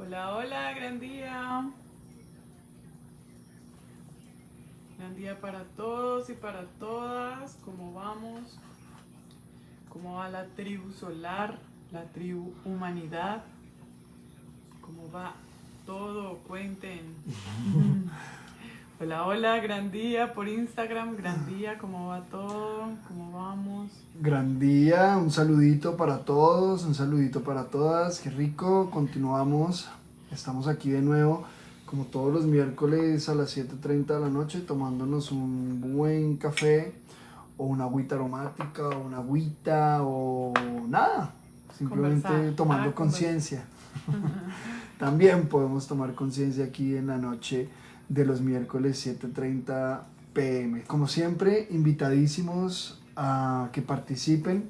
Hola, hola, gran día. Gran día para todos y para todas. ¿Cómo vamos? ¿Cómo va la tribu solar, la tribu humanidad? ¿Cómo va todo? Cuenten. Hola, hola, gran día por Instagram. Gran día, ¿cómo va todo? ¿Cómo vamos? Gran día, un saludito para todos, un saludito para todas, qué rico, continuamos, estamos aquí de nuevo, como todos los miércoles a las 7:30 de la noche, tomándonos un buen café o una agüita aromática o una agüita o nada, Conversar. simplemente tomando Conversar. conciencia. También podemos tomar conciencia aquí en la noche de los miércoles 7:30 pm. Como siempre, invitadísimos a que participen,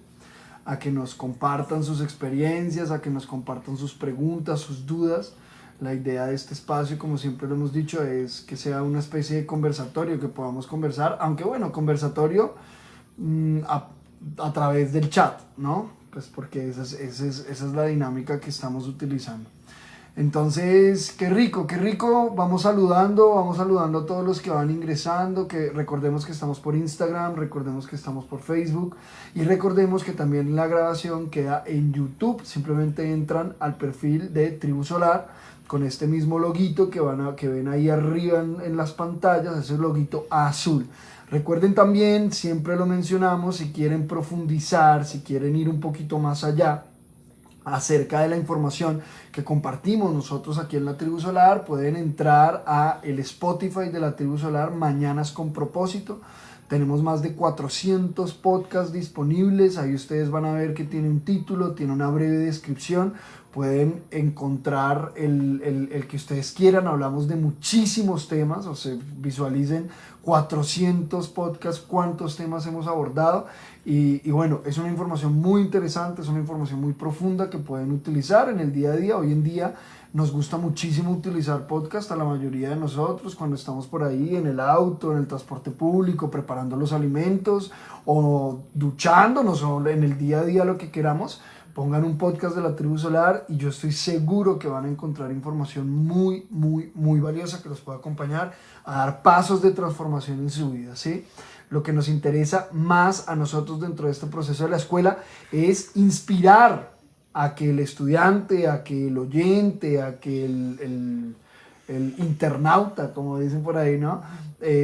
a que nos compartan sus experiencias, a que nos compartan sus preguntas, sus dudas. La idea de este espacio, como siempre lo hemos dicho, es que sea una especie de conversatorio, que podamos conversar, aunque bueno, conversatorio a través del chat, ¿no? Pues porque esa es la dinámica que estamos utilizando. Entonces, qué rico, vamos saludando a todos los que van ingresando, que recordemos que estamos por Instagram, recordemos que estamos por Facebook y recordemos que también la grabación queda en YouTube, simplemente entran al perfil de Tribu Solar con este mismo loguito que ven ahí arriba en las pantallas, ese loguito azul. Recuerden también, siempre lo mencionamos, si quieren profundizar, si quieren ir un poquito más allá, acerca de la información que compartimos nosotros aquí en la Tribu Solar, pueden entrar a el Spotify de la Tribu Solar, Mañanas con Propósito. Tenemos más de 400 podcasts disponibles, ahí ustedes van a ver que tiene un título, tiene una breve descripción, pueden encontrar el que ustedes quieran, hablamos de muchísimos temas, o sea, visualicen 400 podcasts, cuántos temas hemos abordado y bueno, es una información muy interesante, es una información muy profunda que pueden utilizar en el día a día. Hoy en día nos gusta muchísimo utilizar podcast a la mayoría de nosotros cuando estamos por ahí en el auto, en el transporte público, preparando los alimentos o duchándonos o en el día a día lo que queramos. Pongan un podcast de la Tribu Solar y yo estoy seguro que van a encontrar información muy, muy, muy valiosa que los pueda acompañar a dar pasos de transformación en su vida, ¿sí? Lo que nos interesa más a nosotros dentro de este proceso de la escuela es inspirar a que el estudiante, a que el oyente, a que el internauta, como dicen por ahí, ¿no?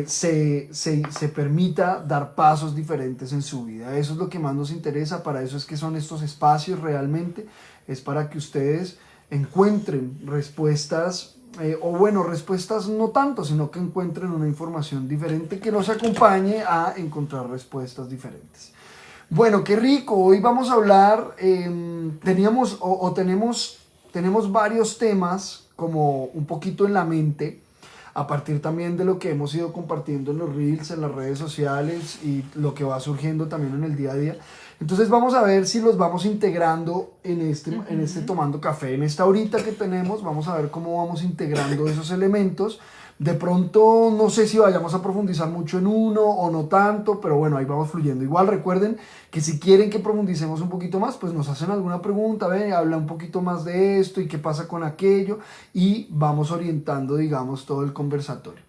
Se permita dar pasos diferentes en su vida. Eso es lo que más nos interesa, para eso es que son estos espacios realmente, es para que ustedes encuentren respuestas, o bueno, respuestas no tanto, sino que encuentren una información diferente que nos acompañe a encontrar respuestas diferentes. Bueno, qué rico. Hoy vamos a hablar, teníamos o tenemos varios temas como un poquito en la mente, a partir también de lo que hemos ido compartiendo en los reels, en las redes sociales y lo que va surgiendo también en el día a día. Entonces vamos a ver si los vamos integrando en este tomando café, en esta horita que tenemos, vamos a ver cómo vamos integrando esos elementos. De pronto no sé si vayamos a profundizar mucho en uno o no tanto, pero bueno, ahí vamos fluyendo. Igual recuerden que si quieren que profundicemos un poquito más, pues nos hacen alguna pregunta, ven, habla un poquito más de esto y qué pasa con aquello y vamos orientando, digamos, todo el conversatorio.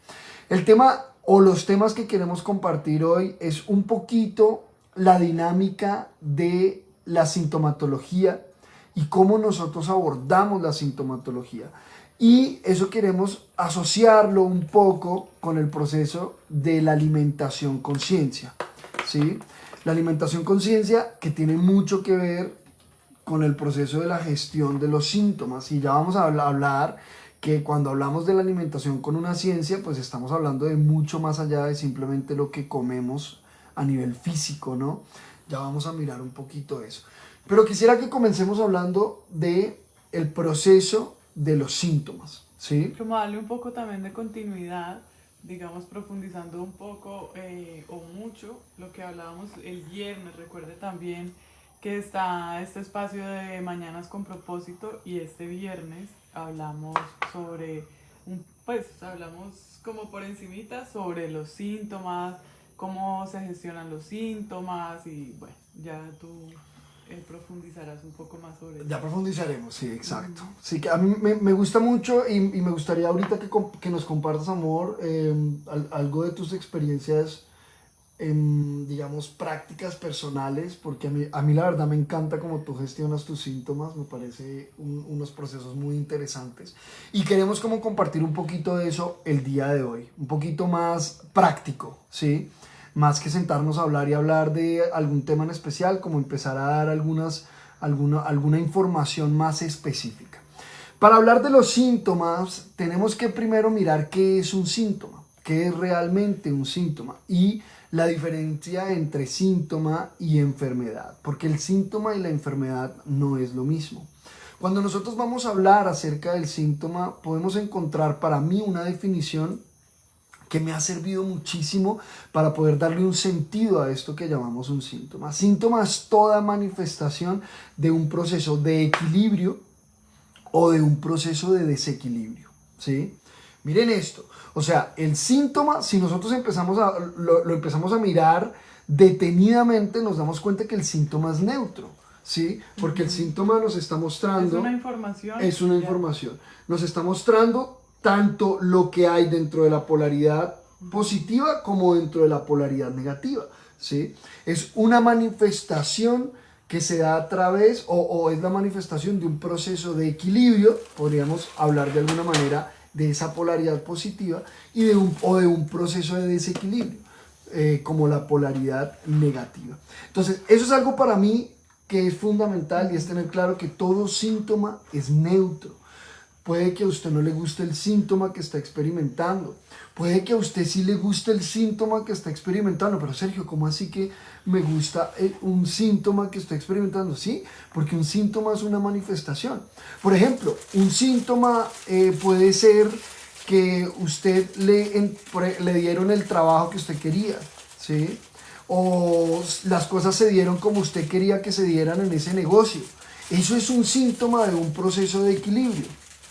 El tema o los temas que queremos compartir hoy es un poquito la dinámica de la sintomatología y cómo nosotros abordamos la sintomatología. Y eso queremos asociarlo un poco con el proceso de la alimentación conciencia, ¿sí? La alimentación conciencia que tiene mucho que ver con el proceso de la gestión de los síntomas. Y ya vamos a hablar que cuando hablamos de la alimentación con una ciencia, pues estamos hablando de mucho más allá de simplemente lo que comemos a nivel físico, ¿no? Ya vamos a mirar un poquito eso. Pero quisiera que comencemos hablando de el proceso de los síntomas, ¿sí? Como darle un poco también de continuidad, digamos, profundizando un poco o mucho lo que hablábamos el viernes. Recuerde también que está este espacio de Mañanas con Propósito y este viernes hablamos sobre, pues hablamos como por encimita sobre los síntomas, cómo se gestionan los síntomas y bueno, ya tú profundizarás un poco más sobre eso. Ya profundizaremos, sí, exacto. Sí, que a mí me gusta mucho y me gustaría ahorita que nos compartas, amor, algo de tus experiencias, digamos, prácticas personales, porque a mí la verdad me encanta cómo tú gestionas tus síntomas, me parece unos procesos muy interesantes. Y queremos como compartir un poquito de eso el día de hoy, un poquito más práctico, ¿sí? Más que sentarnos a hablar y hablar de algún tema en especial, como empezar a dar alguna información más específica. Para hablar de los síntomas, tenemos que primero mirar qué es un síntoma, qué es realmente un síntoma y la diferencia entre síntoma y enfermedad, porque el síntoma y la enfermedad no es lo mismo. Cuando nosotros vamos a hablar acerca del síntoma, podemos encontrar para mí una definición que me ha servido muchísimo para poder darle un sentido a esto que llamamos un síntoma. Síntoma es toda manifestación de un proceso de equilibrio o de un proceso de desequilibrio, ¿sí? Miren esto, o sea, el síntoma, si nosotros lo empezamos a mirar detenidamente, nos damos cuenta que el síntoma es neutro, ¿sí? Porque el síntoma nos está mostrando... Es una información. Es una información. Nos está mostrando tanto lo que hay dentro de la polaridad positiva como dentro de la polaridad negativa, ¿sí? Es una manifestación que se da a través o es la manifestación de un proceso de equilibrio, podríamos hablar de alguna manera de esa polaridad positiva y de un proceso de desequilibrio, como la polaridad negativa. Entonces, eso es algo para mí que es fundamental y es tener claro que todo síntoma es neutro. Puede que a usted no le guste el síntoma que está experimentando. Puede que a usted sí le guste el síntoma que está experimentando. Pero Sergio, ¿cómo así que me gusta un síntoma que estoy experimentando? Sí, porque un síntoma es una manifestación. Por ejemplo, un síntoma puede ser que usted le dieron el trabajo que usted quería, ¿sí? O las cosas se dieron como usted quería que se dieran en ese negocio. Eso es un síntoma de un proceso de equilibrio,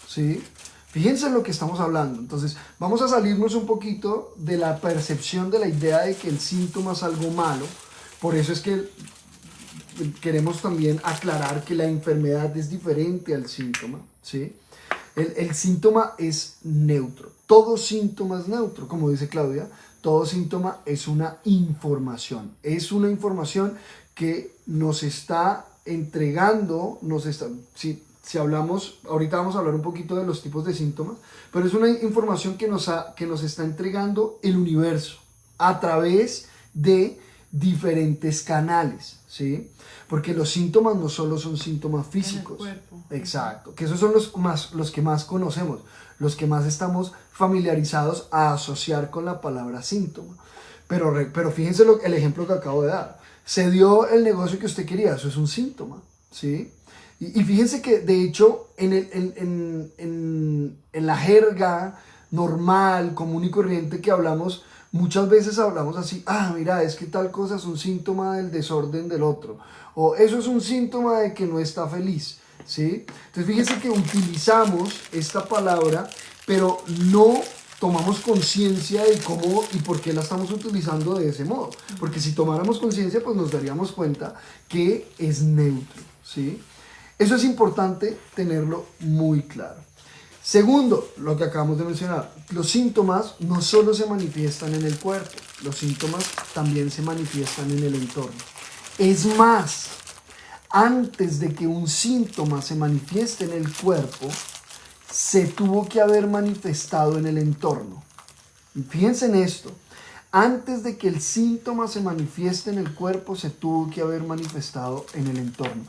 ¿sí? Fíjense en lo que estamos hablando. Entonces, vamos a salirnos un poquito de la percepción de la idea de que el síntoma es algo malo. Por eso es que queremos también aclarar que la enfermedad es diferente al síntoma, ¿sí? El síntoma es neutro. Todo síntoma es neutro, como dice Claudia. Todo síntoma es una información. Es una información que nos está entregando, si hablamos, ahorita vamos a hablar un poquito de los tipos de síntomas, pero es una información que nos está entregando el universo a través de diferentes canales, ¿sí? Porque los síntomas no solo son síntomas físicos. En el cuerpo. Exacto, que esos son los que más conocemos, los que más estamos familiarizados a asociar con la palabra síntoma. Pero fíjense el ejemplo que acabo de dar. Se dio el negocio que usted quería, eso es un síntoma, ¿sí? Y fíjense que de hecho en la jerga normal, común y corriente que hablamos, muchas veces hablamos así, mira, es que tal cosa es un síntoma del desorden del otro, o eso es un síntoma de que no está feliz, ¿sí? Entonces fíjense que utilizamos esta palabra, pero no tomamos conciencia de cómo y por qué la estamos utilizando de ese modo, porque si tomáramos conciencia, pues nos daríamos cuenta que es neutro, ¿sí? Eso es importante tenerlo muy claro. Segundo, lo que acabamos de mencionar, los síntomas no solo se manifiestan en el cuerpo, los síntomas también se manifiestan en el entorno. Es más, antes de que un síntoma se manifieste en el cuerpo, se tuvo que haber manifestado en el entorno. Y fíjense en esto, antes de que el síntoma se manifieste en el cuerpo, se tuvo que haber manifestado en el entorno.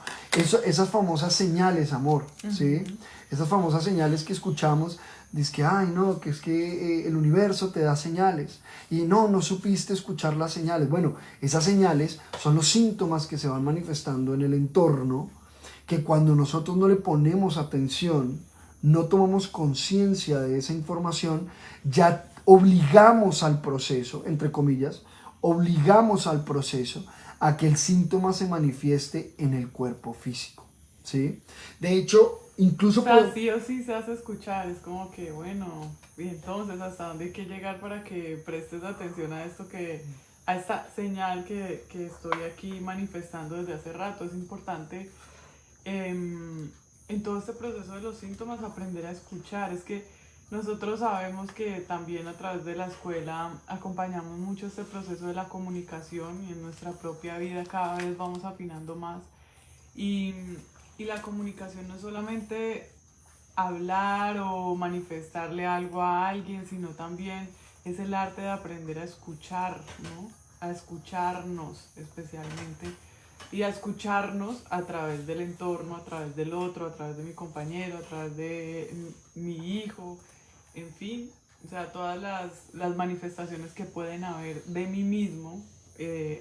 Esas famosas señales, amor, ¿sí? Esas famosas señales que escuchamos, dice que, no, que es que el universo te da señales. Y no supiste escuchar las señales. Bueno, esas señales son los síntomas que se van manifestando en el entorno, que cuando nosotros no le ponemos atención, no tomamos conciencia de esa información, ya obligamos al proceso, entre comillas, obligamos al proceso a que el síntoma se manifieste en el cuerpo físico, ¿sí? De hecho, incluso... O sea, sí o sí se hace escuchar, es como que, bueno, y entonces, ¿hasta dónde hay que llegar para que prestes atención a esto que a esta señal que estoy aquí manifestando desde hace rato. Es importante en todo este proceso de los síntomas aprender a escuchar. Es que nosotros sabemos que también a través de la escuela acompañamos mucho este proceso de la comunicación y en nuestra propia vida cada vez vamos afinando más. Y, y la comunicación no es solamente hablar o manifestarle algo a alguien, sino también es el arte de aprender a escuchar, ¿no? A escucharnos especialmente y a escucharnos a través del entorno, a través del otro, a través de mi compañero, a través de mi hijo, en fin, o sea, todas las manifestaciones que pueden haber de mí mismo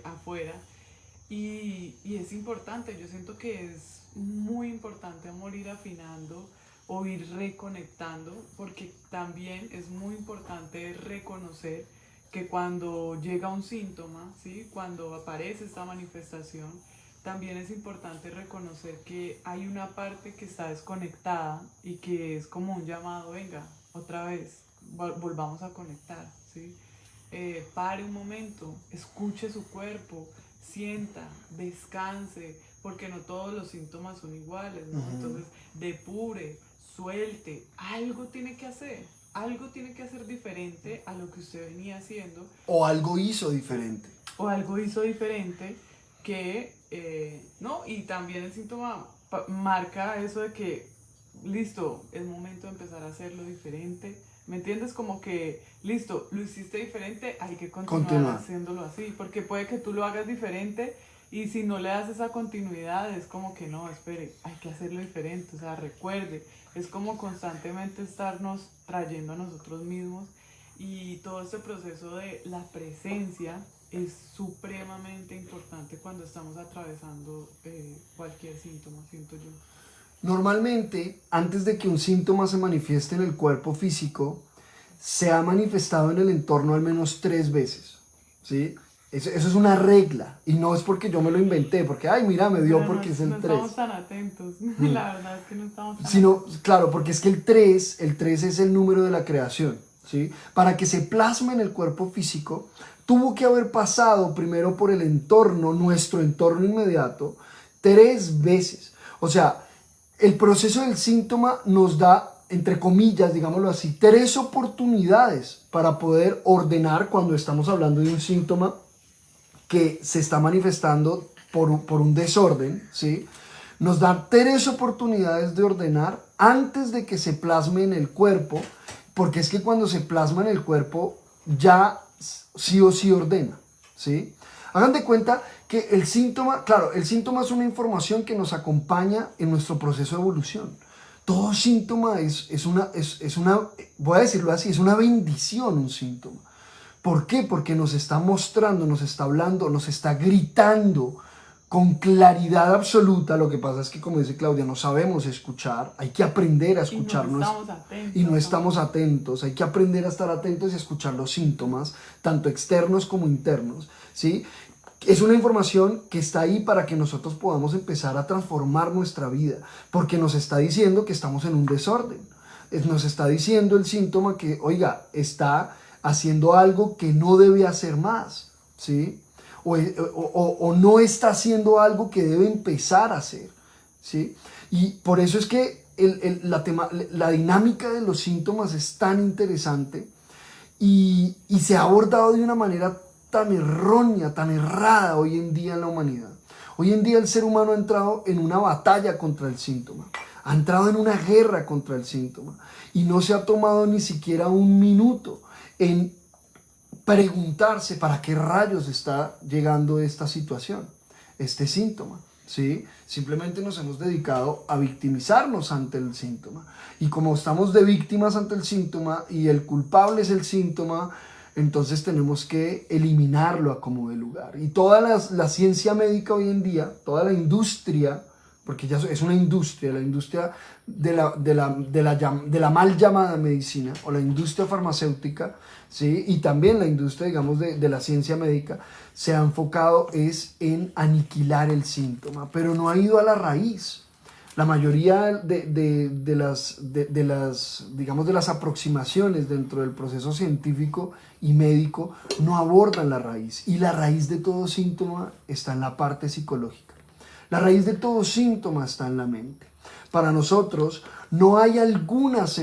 afuera. Y es importante, yo siento que es muy importante amor ir afinando o ir reconectando, porque también es muy importante reconocer que cuando llega un síntoma, ¿sí? Cuando aparece esta manifestación, también es importante reconocer que hay una parte que está desconectada y que es como un llamado, venga, otra vez, volvamos a conectar, ¿sí? Pare un momento, escuche su cuerpo, sienta, descanse, porque no todos los síntomas son iguales, ¿no? Entonces, depure, suelte, algo tiene que hacer. Algo tiene que hacer diferente a lo que usted venía haciendo. O algo hizo diferente. O algo hizo diferente que, ¿no? Y también el síntoma marca eso de que, listo, es momento de empezar a hacerlo diferente. ¿Me entiendes? Como que, listo, lo hiciste diferente, hay que continuar haciéndolo así. Porque puede que tú lo hagas diferente y si no le das esa continuidad es como que no, espere, hay que hacerlo diferente. O sea, recuerde, es como constantemente estarnos trayendo a nosotros mismos y todo este proceso de la presencia es supremamente importante cuando estamos atravesando cualquier síntoma, siento yo. Normalmente, antes de que un síntoma se manifieste en el cuerpo físico, se ha manifestado en el entorno al menos 3 veces, ¿sí? Eso es una regla, y no es porque yo me lo inventé, porque, ay, mira, me dio porque es el 3. No estamos tan atentos, la verdad es que no estamos tan atentos. Claro, porque es que el 3 es el número de la creación, ¿sí? Para que se plasme en el cuerpo físico, tuvo que haber pasado primero por el entorno, nuestro entorno inmediato, 3 veces. O sea, el proceso del síntoma nos da, entre comillas, digámoslo así, 3 oportunidades para poder ordenar cuando estamos hablando de un síntoma que se está manifestando por un desorden, ¿sí? Nos da 3 oportunidades de ordenar antes de que se plasme en el cuerpo, porque es que cuando se plasma en el cuerpo ya sí o sí ordena, ¿sí? Hagan de cuenta que el síntoma, claro, el síntoma es una información que nos acompaña en nuestro proceso de evolución. Todo síntoma es una, voy a decirlo así, es una bendición un síntoma. ¿Por qué? Porque nos está mostrando, nos está hablando, nos está gritando con claridad absoluta. Lo que pasa es que, como dice Claudia, no sabemos escuchar, hay que aprender a escucharnos. Y no estamos atentos, hay que aprender a estar atentos y a escuchar los síntomas, tanto externos como internos, ¿sí? Es una información que está ahí para que nosotros podamos empezar a transformar nuestra vida, porque nos está diciendo que estamos en un desorden. Nos está diciendo el síntoma que, oiga, está haciendo algo que no debe hacer más, ¿sí? O no está haciendo algo que debe empezar a hacer, ¿sí? Y por eso es que la dinámica de los síntomas es tan interesante y se ha abordado de una manera tan errónea, tan errada hoy en día en la humanidad. Hoy en día el ser humano ha entrado en una batalla contra el síntoma, ha entrado en una guerra contra el síntoma y no se ha tomado ni siquiera un minuto en preguntarse para qué rayos está llegando esta situación, este síntoma, ¿sí? Simplemente nos hemos dedicado a victimizarnos ante el síntoma. Y como estamos de víctimas ante el síntoma y el culpable es el síntoma, entonces tenemos que eliminarlo a como de lugar. Y toda la ciencia médica hoy en día, toda la industria, porque ya es una industria, la industria de la mal llamada medicina o la industria farmacéutica, ¿sí? Y también la industria, digamos, de la ciencia médica, se ha enfocado es en aniquilar el síntoma, pero no ha ido a la raíz. La mayoría digamos, de las aproximaciones dentro del proceso científico y médico no abordan la raíz. Y la raíz de todo síntoma está en la parte psicológica. La raíz de todo síntoma está en la mente. Para nosotros no hay algunos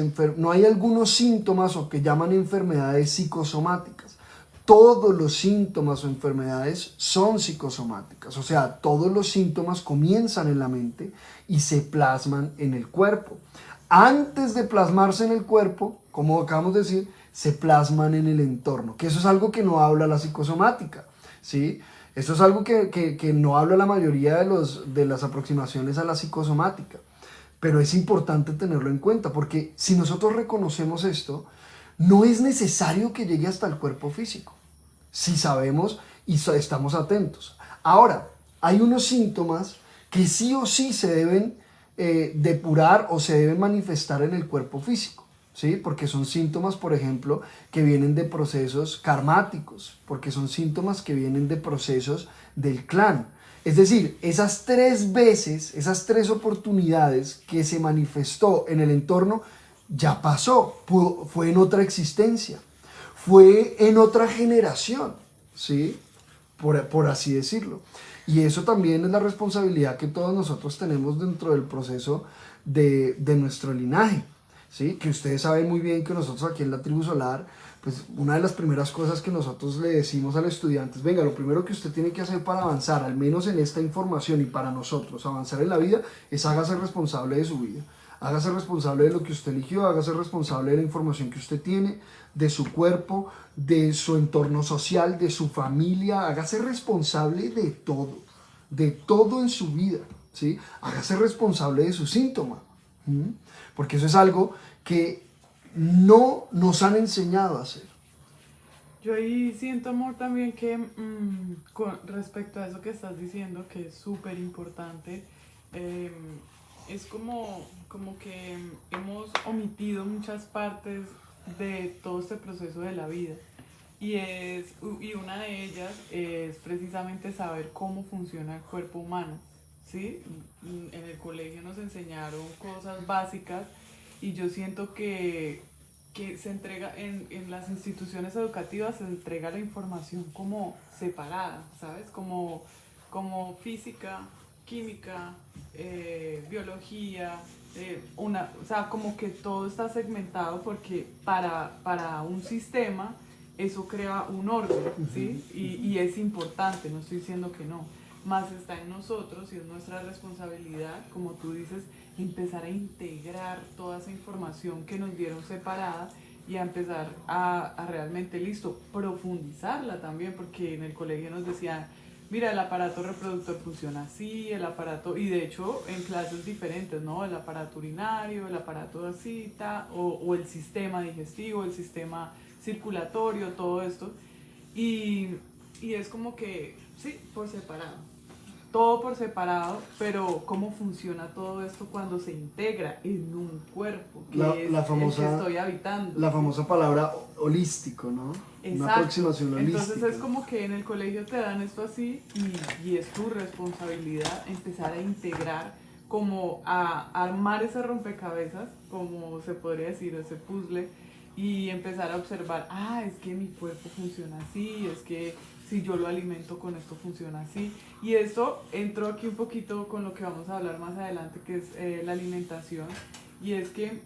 síntomas o que llaman enfermedades psicosomáticas. Todos los síntomas o enfermedades son psicosomáticas, o sea, todos los síntomas comienzan en la mente y se plasman en el cuerpo. Antes de plasmarse en el cuerpo, como acabamos de decir, se plasman en el entorno, que eso es algo que no habla la psicosomática, ¿sí? Eso es algo que no habla la mayoría de las aproximaciones a la psicosomática, pero es importante tenerlo en cuenta, porque si nosotros reconocemos esto, no es necesario que llegue hasta el cuerpo físico, si sabemos y estamos atentos. Ahora, hay unos síntomas que sí o sí se deben depurar o se deben manifestar en el cuerpo físico, ¿sí? Porque son síntomas, por ejemplo, que vienen de procesos karmáticos, porque son síntomas que vienen de procesos del clan. Es decir, esas 3 veces, esas 3 oportunidades que se manifestó en el entorno, ya pasó, fue en otra existencia, fue en otra generación, ¿sí? Por así decirlo. Y eso también es la responsabilidad que todos nosotros tenemos dentro del proceso de nuestro linaje, ¿sí? Que ustedes saben muy bien que nosotros aquí en la Tribu Solar, pues una de las primeras cosas que nosotros le decimos al estudiante es, venga, lo primero que usted tiene que hacer para avanzar, al menos en esta información y para nosotros, avanzar en la vida, es hágase responsable de su vida. Hágase responsable de lo que usted eligió, hágase responsable de la información que usted tiene, de su cuerpo, de su entorno social, de su familia, hágase responsable de todo en su vida, ¿sí? Hágase responsable de su síntoma, ¿sí? Porque eso es algo que no nos han enseñado a hacer. Yo ahí siento, amor, también que con respecto a eso que estás diciendo, que es súper importante, eh, es como que hemos omitido muchas partes de todo este proceso de la vida. Y una de ellas es precisamente saber cómo funciona el cuerpo humano, ¿sí? En el colegio nos enseñaron cosas básicas y yo siento que se entrega en las instituciones educativas, se entrega la información como separada, ¿sabes? Como física, química, biología, o sea, como que todo está segmentado porque para un sistema eso crea un orden, ¿sí? Y es importante, no estoy diciendo que no, más está en nosotros y es nuestra responsabilidad, como tú dices, empezar a integrar toda esa información que nos dieron separada y a empezar a realmente, listo, profundizarla también, porque en el colegio nos decían, mira, el aparato reproductor funciona así, el aparato, y de hecho en clases diferentes, ¿no? El aparato urinario, el aparato de cita, o el sistema digestivo, el sistema circulatorio, todo esto. Y, y es como que, sí, por separado. Todo por separado, pero cómo funciona todo esto cuando se integra en un cuerpo, que es famosa, el que estoy habitando. la famosa palabra holístico, ¿no? Exacto. Una aproximación holística. Entonces es como que en el colegio te dan esto así y es tu responsabilidad empezar a integrar, como a armar ese rompecabezas, como se podría decir, ese puzzle, y empezar a observar, es que mi cuerpo funciona así, es que si yo lo alimento con esto funciona así. Y esto entró aquí un poquito con lo que vamos a hablar más adelante, que es la alimentación. Y es que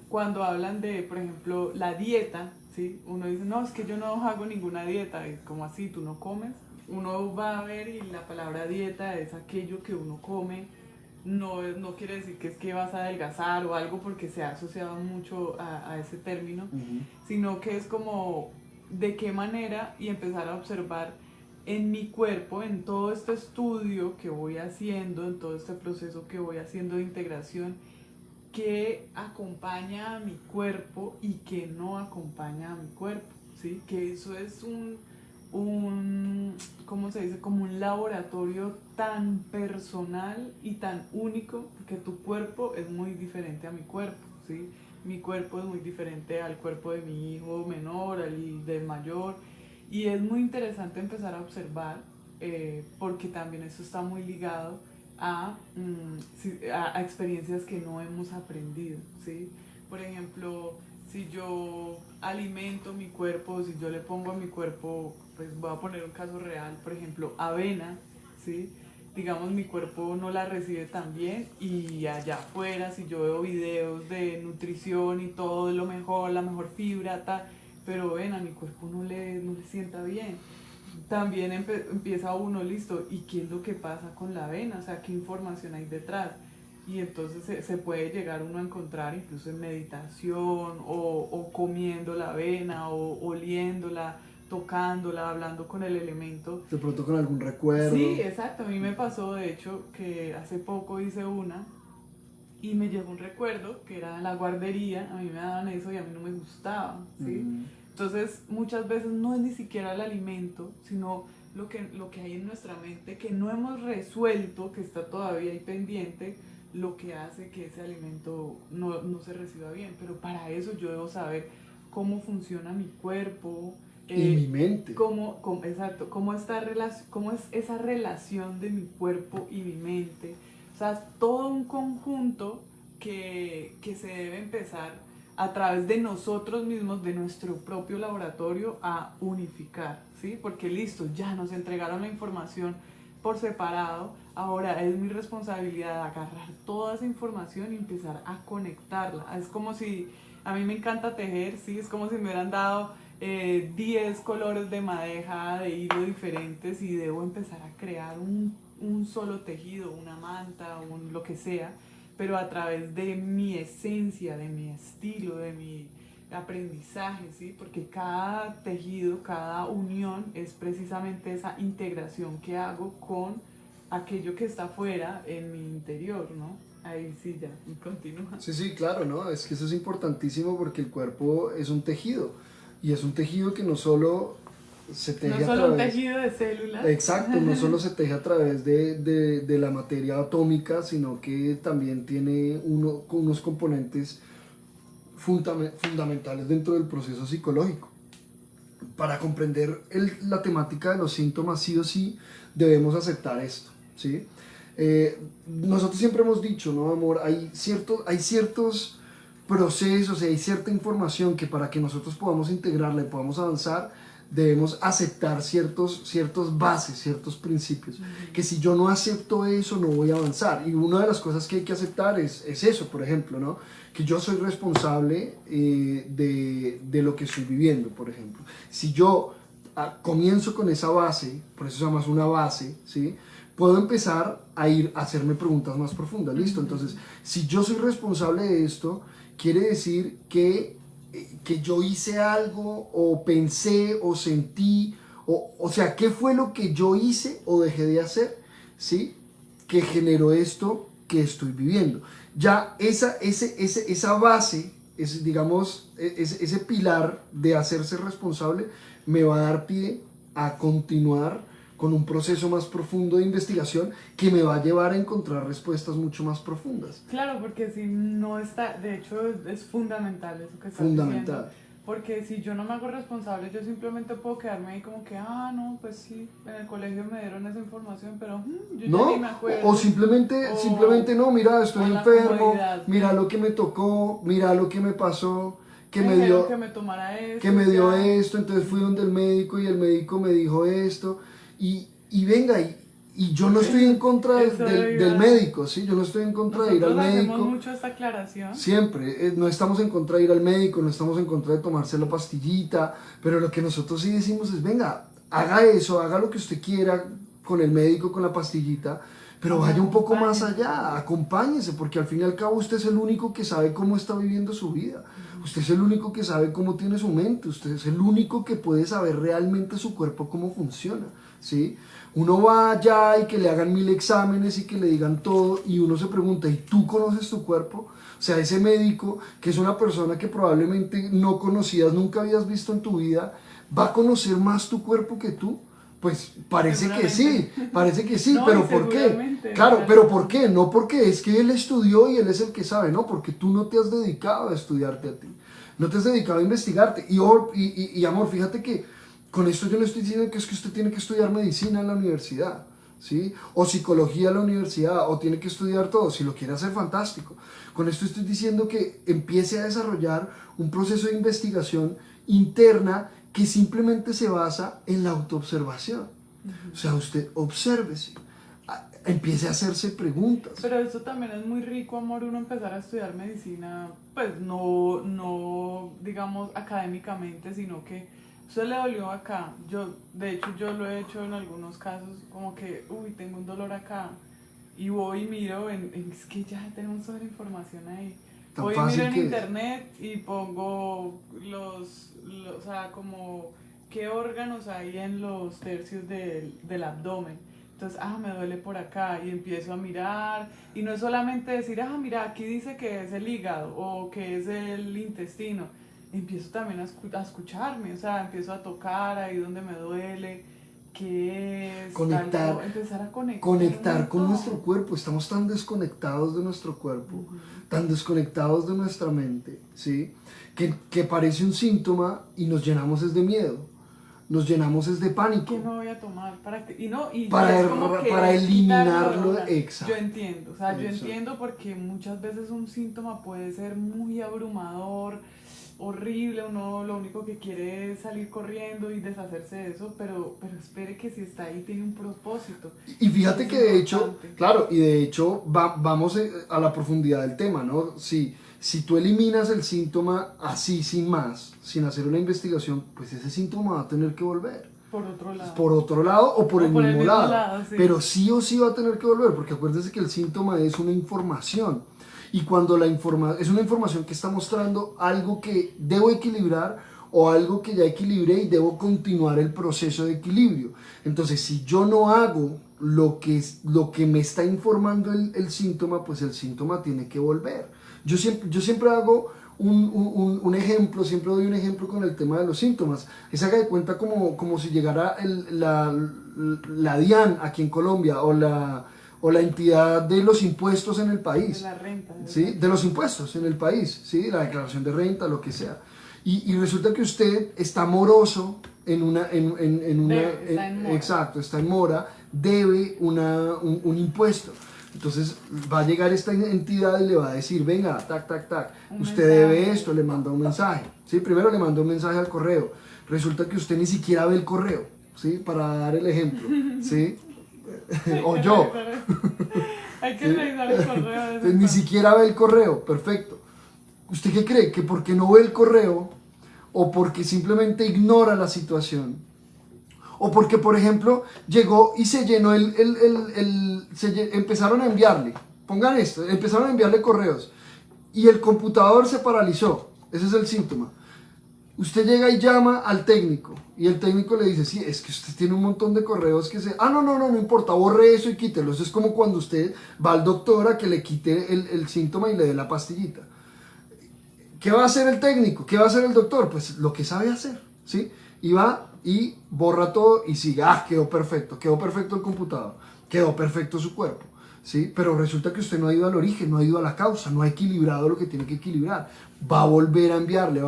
cuando hablan de, por ejemplo, la dieta, ¿sí? Uno dice, no, es que yo no hago ninguna dieta. Y como así, tú no comes. Uno va a ver y la palabra dieta es aquello que uno come. No quiere decir que es que vas a adelgazar o algo porque se ha asociado mucho a ese término, sino que es como de qué manera y empezar a observar en mi cuerpo, en todo este estudio que voy haciendo, en todo este proceso que voy haciendo de integración, qué acompaña a mi cuerpo y qué no acompaña a mi cuerpo, ¿sí? Que eso es ¿cómo se dice? Como un laboratorio tan personal y tan único, porque tu cuerpo es muy diferente a mi cuerpo, ¿sí? Mi cuerpo es muy diferente al cuerpo de mi hijo menor, al del mayor, y es muy interesante empezar a observar, porque también eso está muy ligado a experiencias que no hemos aprendido, ¿sí? Por ejemplo, si yo alimento mi cuerpo, si yo le pongo a mi cuerpo, pues voy a poner un caso real, por ejemplo, avena, ¿sí? Digamos, mi cuerpo no la recibe tan bien y allá afuera, si yo veo videos de nutrición y todo de lo mejor, la mejor fibra, tal, pero ven, a mi cuerpo no le sienta bien. También empieza uno, listo, ¿y qué es lo que pasa con la avena? O sea, ¿qué información hay detrás? Y entonces se puede llegar uno a encontrar incluso en meditación o comiendo la avena o oliéndola, tocándola, hablando con el elemento. De pronto con algún recuerdo. Sí, exacto. A mí me pasó, de hecho, que hace poco hice una y me llegó un recuerdo que era en la guardería. A mí me daban eso y a mí no me gustaba, ¿sí? Entonces, muchas veces no es ni siquiera el alimento, sino lo que hay en nuestra mente que no hemos resuelto, que está todavía ahí pendiente, lo que hace que ese alimento no se reciba bien. Pero para eso yo debo saber cómo funciona mi cuerpo, y mi mente. Exacto, cómo es esa relación de mi cuerpo y mi mente. O sea, es todo un conjunto que se debe empezar a través de nosotros mismos, de nuestro propio laboratorio, a unificar, ¿sí? Porque listo, ya nos entregaron la información por separado, ahora es mi responsabilidad agarrar toda esa información y empezar a conectarla. Es como si, a mí me encanta tejer, ¿sí? Es como si me hubieran dado 10 colores de madeja, de hilo diferentes y debo empezar a crear un solo tejido, una manta, lo que sea, pero a través de mi esencia, de mi estilo, de mi aprendizaje, ¿sí? Porque cada tejido, cada unión es precisamente esa integración que hago con aquello que está afuera en mi interior, ¿no? Ahí sí ya, y continúa. Sí, claro, ¿no? Es que eso es importantísimo porque el cuerpo es un tejido y es un tejido que no solo se teje no solo un tejido de células. Exacto, no solo se teje a través de la materia atómica, sino que también tiene unos componentes fundamentales dentro del proceso psicológico. Para comprender la temática de los síntomas, sí o sí, debemos aceptar esto, ¿sí? Nosotros siempre hemos dicho, ¿no, amor? Hay ciertos procesos, hay cierta información que para que nosotros podamos integrarla y podamos avanzar, debemos aceptar ciertos bases, ciertos principios, que si yo no acepto eso no voy a avanzar. Y una de las cosas que hay que aceptar es eso, por ejemplo, ¿no? Que yo soy responsable de lo que estoy viviendo, por ejemplo. Si yo comienzo con esa base, por eso se llama una base, ¿sí? Puedo empezar a hacerme preguntas más profundas, ¿listo? Entonces, si yo soy responsable de esto, quiere decir que yo hice algo o pensé o sentí, o sea, ¿qué fue lo que yo hice o dejé de hacer, ¿sí? Que generó esto que estoy viviendo. Ya esa base, ese pilar de hacerse responsable me va a dar pie a continuar con un proceso más profundo de investigación que me va a llevar a encontrar respuestas mucho más profundas. Claro, porque si no está, de hecho es fundamental eso que estás diciendo, porque si yo no me hago responsable, yo simplemente puedo quedarme ahí como que, no, pues sí, en el colegio me dieron esa información, pero yo ¿no? ya ni me acuerdo. O simplemente no, mira, estoy enfermo, mira lo que me tocó, mira lo que me pasó, que me dio, que me tomara esto, que me dio esto, entonces fui donde el médico y el médico me dijo esto, y venga, y yo no estoy en contra del médico, ¿sí? Yo no estoy en contra de ir al médico. Hacemos mucho esta aclaración. Siempre, no estamos en contra de ir al médico, no estamos en contra de tomarse la pastillita, pero lo que nosotros sí decimos es, venga, haga eso, haga lo que usted quiera con el médico, con la pastillita, pero vaya un poco más allá, acompáñese, porque al fin y al cabo usted es el único que sabe cómo está viviendo su vida. Usted es el único que sabe cómo tiene su mente, usted es el único que puede saber realmente su cuerpo cómo funciona, ¿sí? Uno va allá y que le hagan 1000 exámenes y que le digan todo y uno se pregunta, ¿y tú conoces tu cuerpo? O sea, ese médico, que es una persona que probablemente no conocías, nunca habías visto en tu vida, ¿va a conocer más tu cuerpo que tú? Pues parece que sí, no, pero ¿por qué? Claro, pero ¿por qué? No porque es que él estudió y él es el que sabe, no, porque tú no te has dedicado a estudiarte a ti, no te has dedicado a investigarte. Y amor, fíjate que con esto yo no estoy diciendo que es que usted tiene que estudiar medicina en la universidad. O ¿sí? O psicología a la universidad, o tiene que estudiar todo. Si lo quiere hacer, fantástico. Con esto estoy diciendo que empiece a desarrollar un proceso de investigación interna que simplemente se basa en la autoobservación. O sea, usted obsérvese, empiece a hacerse preguntas. Pero eso también es muy rico, amor, uno empezar a estudiar medicina, pues no digamos académicamente, sino que usted le dolió acá. De hecho, yo lo he hecho en algunos casos, como que, uy, tengo un dolor acá, y voy y miro, es que ya tenemos toda la información ahí. Tan Voy y fácil miro en que internet y pongo o sea, como qué órganos hay en los tercios del abdomen. Entonces, me duele por acá y empiezo a mirar. Y no es solamente decir, mira, aquí dice que es el hígado o que es el intestino. Empiezo también a escucharme, o sea, empiezo a tocar ahí donde me duele, qué es, conectar, empezar a conectar con todo. nuestro cuerpo. Estamos tan desconectados de nuestro cuerpo, tan desconectados de nuestra mente, ¿sí? Que parece un síntoma y nos llenamos es de miedo. Nos llenamos es de pánico. ¿Qué me voy a tomar? Para eliminarlo, exacto. Yo entiendo, yo entiendo porque muchas veces un síntoma puede ser muy abrumador, horrible, uno lo único que quiere es salir corriendo y deshacerse de eso, pero espere que si está ahí tiene un propósito. Y fíjate que de hecho, claro, y de hecho vamos a la profundidad del tema, ¿no? Si tú eliminas el síntoma así, sin más, sin hacer una investigación, pues ese síntoma va a tener que volver. Por otro lado. Por otro lado o por el mismo lado. Sí. Pero sí o sí va a tener que volver, porque acuérdense que el síntoma es una información. Y cuando es una información que está mostrando algo que debo equilibrar o algo que ya equilibré y debo continuar el proceso de equilibrio. Entonces, si yo no hago lo que me está informando el síntoma, pues el síntoma tiene que volver. Yo siempre hago un ejemplo, siempre doy un ejemplo con el tema de los síntomas. Es haga de cuenta como si llegara la DIAN aquí en Colombia o la entidad de los impuestos en el país. De la renta. ¿Sí? De los impuestos en el país, ¿sí? La declaración de renta, lo que sea. Y resulta que usted está moroso exacto, está en mora, debe un impuesto. Entonces va a llegar esta entidad y le va a decir, venga, tac, tac, tac, usted debe esto, le manda un mensaje. ¿Sí? Primero le manda un mensaje al correo. Resulta que usted ni siquiera ve el correo, ¿sí? Para dar el ejemplo, ¿sí? O yo. Hay que revisar el correo. Entonces, ni siquiera ve el correo, perfecto. ¿Usted qué cree? ¿Que porque no ve el correo o porque simplemente ignora la situación? O porque, por ejemplo, llegó y se llenó empezaron a enviarle, pongan esto, empezaron a enviarle correos y el computador se paralizó. Ese es el síntoma. Usted llega y llama al técnico y el técnico le dice, sí, es que usted tiene un montón de correos que no importa, borre eso y quítelo. Eso es como cuando usted va al doctor a que le quite el síntoma y le dé la pastillita. ¿Qué va a hacer el técnico? ¿Qué va a hacer el doctor? Pues lo que sabe hacer, ¿sí? Y va y borra todo y sigue, quedó perfecto el computador, quedó perfecto su cuerpo, ¿sí? Pero resulta que usted no ha ido al origen, no ha ido a la causa, no ha equilibrado lo que tiene que equilibrar. Va a volver a enviarle,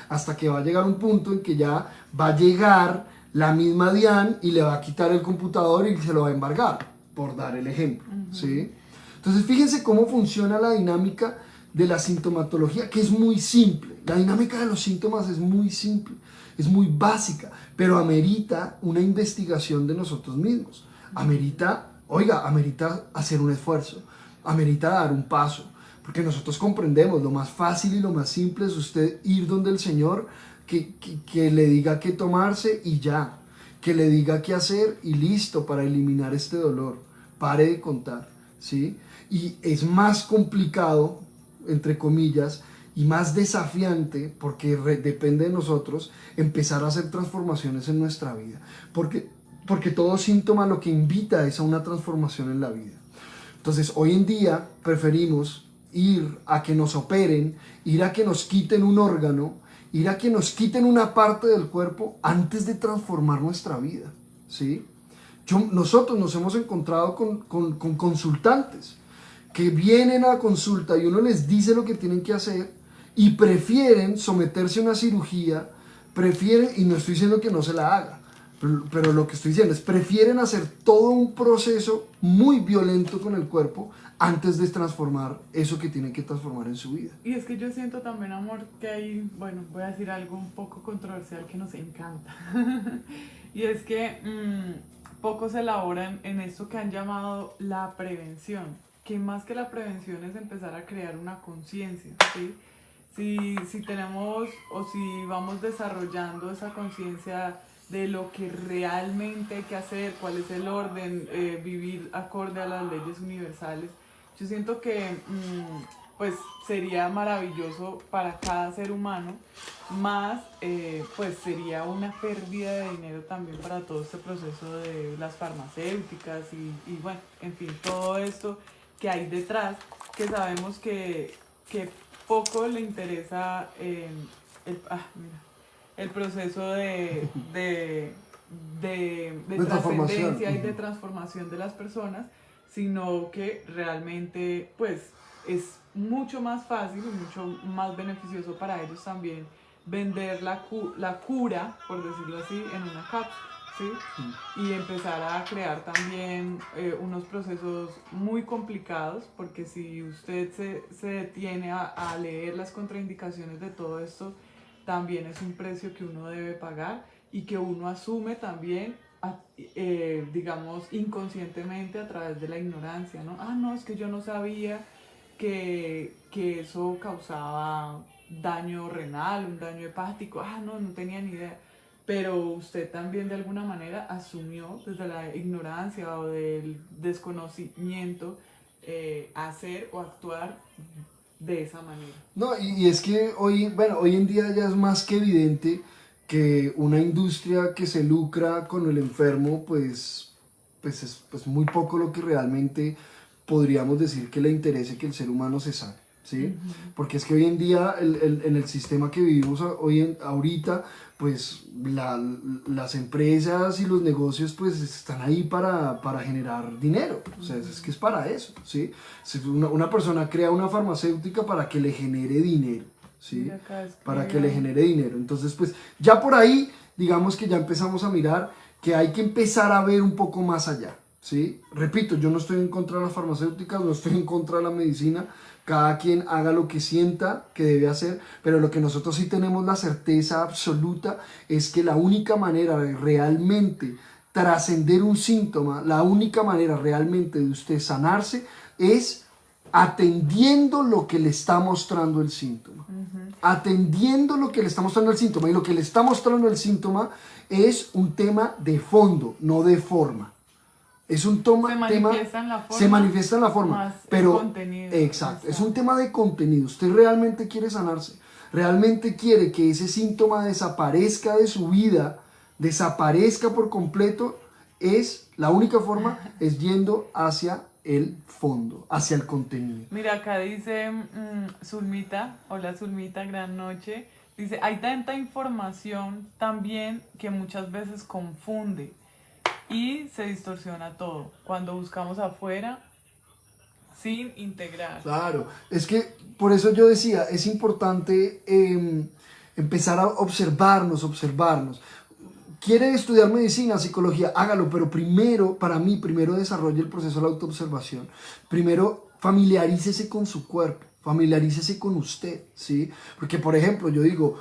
hasta que va a llegar un punto en que ya va a llegar la misma DIAN y le va a quitar el computador y se lo va a embargar, por dar el ejemplo, ¿sí? Entonces fíjense cómo funciona la dinámica de la sintomatología, que es muy simple. La dinámica de los síntomas es muy simple, es muy básica, pero amerita una investigación de nosotros mismos. Amerita hacer un esfuerzo, amerita dar un paso, porque nosotros comprendemos, lo más fácil y lo más simple es usted ir donde el Señor, que le diga qué tomarse y ya, que le diga qué hacer y listo para eliminar este dolor. Pare de contar, ¿sí? Y es más complicado, entre comillas, y más desafiante, porque depende de nosotros, empezar a hacer transformaciones en nuestra vida. Porque todo síntoma lo que invita es a una transformación en la vida. Entonces, hoy en día preferimos ir a que nos operen, ir a que nos quiten un órgano, ir a que nos quiten una parte del cuerpo antes de transformar nuestra vida, ¿sí? Nosotros nos hemos encontrado con consultantes que vienen a consulta y uno les dice lo que tienen que hacer y prefieren someterse a una cirugía, y no estoy diciendo que no se la haga, Pero lo que estoy diciendo es, prefieren hacer todo un proceso muy violento con el cuerpo antes de transformar eso que tienen que transformar en su vida. Y es que yo siento también, amor, que hay, bueno, voy a decir algo un poco controversial que nos encanta. Y es que poco se elabora en esto que han llamado la prevención, que más que la prevención es empezar a crear una conciencia, ¿sí? Si tenemos o si vamos desarrollando esa conciencia de lo que realmente hay que hacer, cuál es el orden, vivir acorde a las leyes universales, yo siento que pues sería maravilloso para cada ser humano, más pues sería una pérdida de dinero también para todo este proceso de las farmacéuticas y bueno, en fin, todo esto que hay detrás, que sabemos que poco le interesa mira, el proceso de trascendencia y de transformación de las personas, sino que realmente pues es mucho más fácil y mucho más beneficioso para ellos también vender la cura, por decirlo así, en una cápsula, ¿sí? Y empezar a crear también unos procesos muy complicados, porque si usted se detiene a leer las contraindicaciones de todo esto, también es un precio que uno debe pagar y que uno asume también, digamos, inconscientemente a través de la ignorancia, ¿no? Ah, no, es que yo no sabía que eso causaba daño renal, un daño hepático, no tenía ni idea. Pero usted también de alguna manera asumió desde la ignorancia o del desconocimiento hacer o actuar de esa manera. No, y es que hoy en día ya es más que evidente que una industria que se lucra con el enfermo, pues es pues muy poco lo que realmente podríamos decir que le interese que el ser humano se sane, ¿sí? Porque es que hoy en día, en el sistema que vivimos ahorita, pues las empresas y los negocios pues están ahí para generar dinero, o sea, es que es para eso, ¿sí? Si una persona crea una farmacéutica para que le genere dinero, ¿sí? Para que le genere dinero. Entonces, pues ya por ahí, digamos que ya empezamos a mirar que hay que empezar a ver un poco más allá, ¿sí? Repito, yo no estoy en contra de las farmacéuticas, no estoy en contra de la medicina, cada quien haga lo que sienta que debe hacer, pero lo que nosotros sí tenemos la certeza absoluta es que la única manera de realmente trascender un síntoma, la única manera realmente de usted sanarse es atendiendo lo que le está mostrando el síntoma. Atendiendo lo que le está mostrando el síntoma. Y lo que le está mostrando el síntoma es un tema de fondo, no de forma. Es un se manifiesta en la forma, pero contenido, exacto, es un tema de contenido. Usted realmente quiere sanarse, realmente quiere que ese síntoma desaparezca de su vida, desaparezca por completo, la única forma es yendo hacia el fondo, hacia el contenido. Mira, acá dice Zulmita, hola Zulmita, gran noche, dice, hay tanta información también que muchas veces confunde y se distorsiona todo cuando buscamos afuera sin integrar. Claro, es que por eso yo decía, es importante empezar a observarnos. ¿Quiere estudiar medicina, psicología? Hágalo, pero primero, para mí, primero desarrolle el proceso de la autoobservación. Primero, familiarícese con su cuerpo. Familiarícese con usted, ¿sí? Porque, por ejemplo, yo digo,